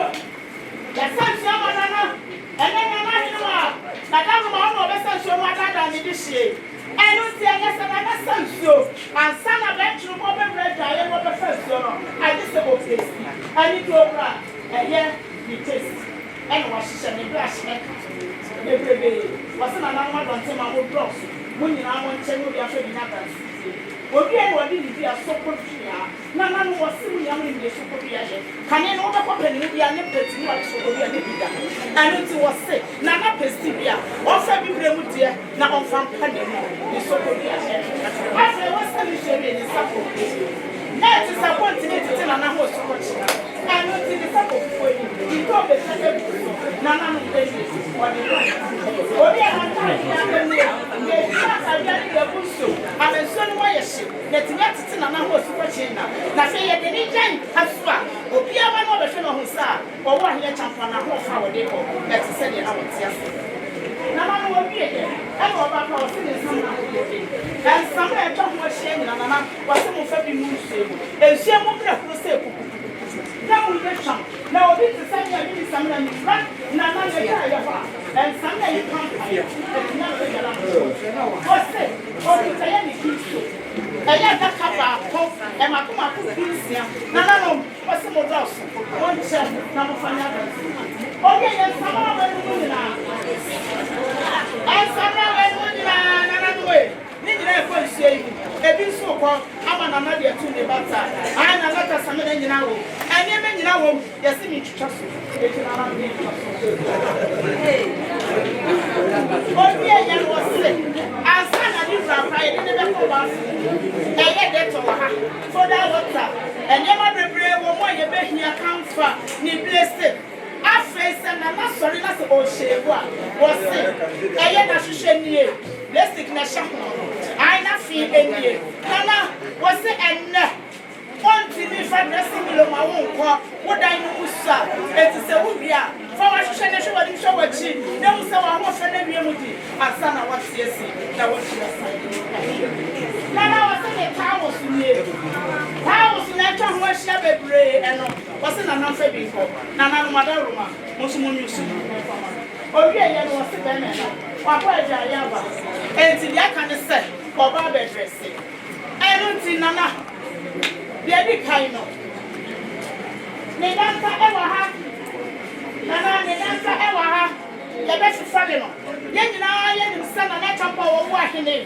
the Sancho Manana, and then Manana, Madame Mama Sancho Manana in this year. I don't see a Senana Sancho, and San Aventure Mobile Red Giant of the first year. I just about this. I need to open, and here we taste. And wash and brush neck. Every day, wasn't an hour on Tema Bros. When you are on Chemo, you are feeling others. Obi e wadi di dia sokopia na na no wasi mu yam ni sokopia je kane no be kopɛ ni dia ne peti ni wadi sokopia ne bida anu ti wose na na pesti bia o fa bibre mu die na on fa mpa ne ni sokopia je afa wasa ni shebe ni sapo na ti sapo ntine ti na na ho sokopia anu ti ni sapo fo yi to be sake na na no be ni wadi obi e man ta ya ni ye sa ya ni le buso amenso ni wa ye na tinya tete na na ho sokopia na fe ye de ni jan asua obi aba no be hwe no ho sa o wa hia champa na ho fa wo de ko na ti se de na wo ti ase na ma no obi e de e no ba pa o se ne sam na wo de and some e to ho hye na na wa se mo fa bi mu hye mu ehye mo bra kro se kuku na wo ye cham na obi ti sa ya bi sam na ni fra na na ye ya ya fa and some e come e na be ya la o se o ti sa ya ni kiso eya da kaba ko e ma ko ma ko binsia na na no o se mo dos o nche na mo fanya da o ye ye sama wa ni ni na e sama wa ni na na no we ni ni na ko nsie yi e bi so ko ama na na de tu ne bata ai na lata sama na nyina wo eni me nyina wo ye se mi twitwa so e ti na na ni o ye ye wo se asa na di fra fra ye ne be ko ba eye de to ha for that water enye ma bebre wo mo ye be hia kanfa ni blessed afese na na sorry na se o shebu a wo se eye na hwehwe nie blessed na sha ai na fi enie na wo se enne onti mi fa blessing mi lo ma wo nko wo dan no usa eti se wo bia fa wa hwehwe na hwe wa di hwe wa chi na wo se wa ho fa na wie mu di asa na wa tiesi na wo hwe sa na wa se ne tawo sunie tawo sunie twa ho ahia bebre eno wa se na na fa bi nko na na no madaruma mo so mo nyusu obi eye no se be me na wa ko aja ya ba enti dia kan se oba be dress eno ti na na dia di kai no ne dansa e wa ha na ne dansa e wa ha ye be fifale no ye nyina ye nim se na Agyeiampong wo ahene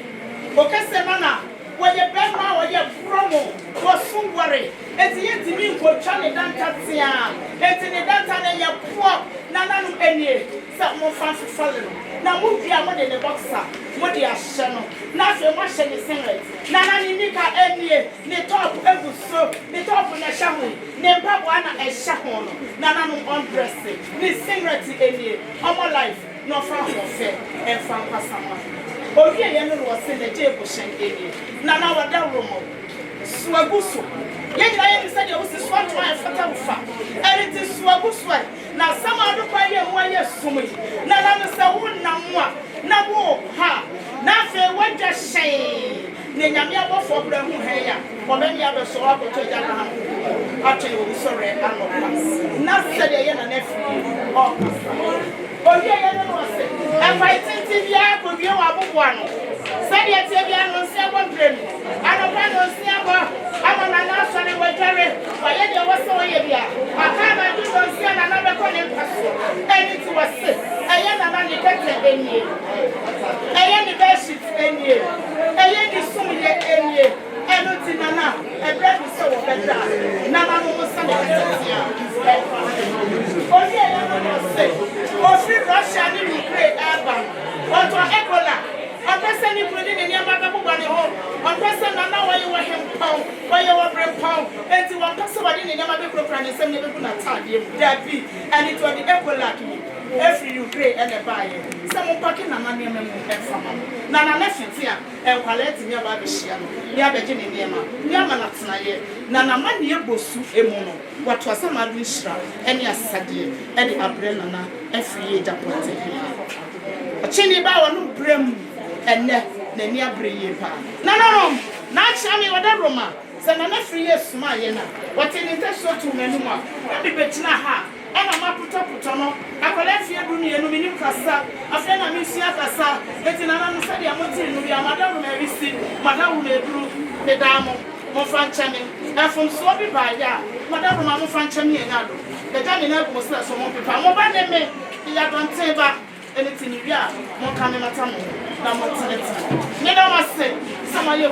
o kese no na wo ye be ma wo ye promo wo sun wore enti ye timi nko twa ne danta tia enti ne danta na ye po na nanu enie se mo fa fifale no na mo bia mo de ne boxer mo de ahye no na fe mo ahye ne singlet na na ni nika enie ne top eguso ne top na shahu ne mpapo ana ehye ho no na na no on dressing ne singlet enie omo life no fa ho fe e fa pasama owie ye no wo se ne jebo shen enie na na wada romo suaguso ye nyina ye se de wo se so to an fata wo fa eri ti suaguso na sama do kwa ye mo ye sumi na na no se wo na mo a na wo ha na fe wadwa hyen ne nyame abofo bra hu he ya wo me ya be so akoto ja na ha atwe wo so re ano pass na se de ye na na fi o oye ye no se e fighting tv ya ko bi wa bobo ano se de tie bi ano se bo brem ano pa no se abo ama na na so ne wadware wa ye de wo so ye bia aka na du so se na na be ko ne paso eni ti wo se eye na na ne kete enie eye ni be shit enie eye ni sum ye enie eno ti na na e bre bi so wo be da na na mo sa ne kete ya oye ye no se o fi Russia ni Ukraine aba onto Ebola on person ni kudi ni niam aba bugba ne ho on person na na waye wo hempon waye wo brempon enti won person wadi ni niam aba krokra ne sem ne be na tade da bi and it was the Ebola ki every Ukraine and the buy some packing na na niam mu efama na na fiti a enkwaleti ni aba be hia no ni abeje ne niam na tenaye na mani ebosu emu no wato asama du hira ene asade ene abrela na afie japote chini ba wonu brem ene na ni abreye pa na chami wada roma se na free suma ye na wati ni teso tu menu ma na bi betina ha ena ma puto no akola fie du ni enu minim kasa afia na mi sia kasa betina na no sade amoti nu bi amada roma risi madawu na eduru de damo mo fanchame afum so bi ba ya madawu ma mo fanchame ye na do de jani na go so so mo pepa mo ba ne me ya don teba anything you are more coming at home than what you know. You know what I say? Some of you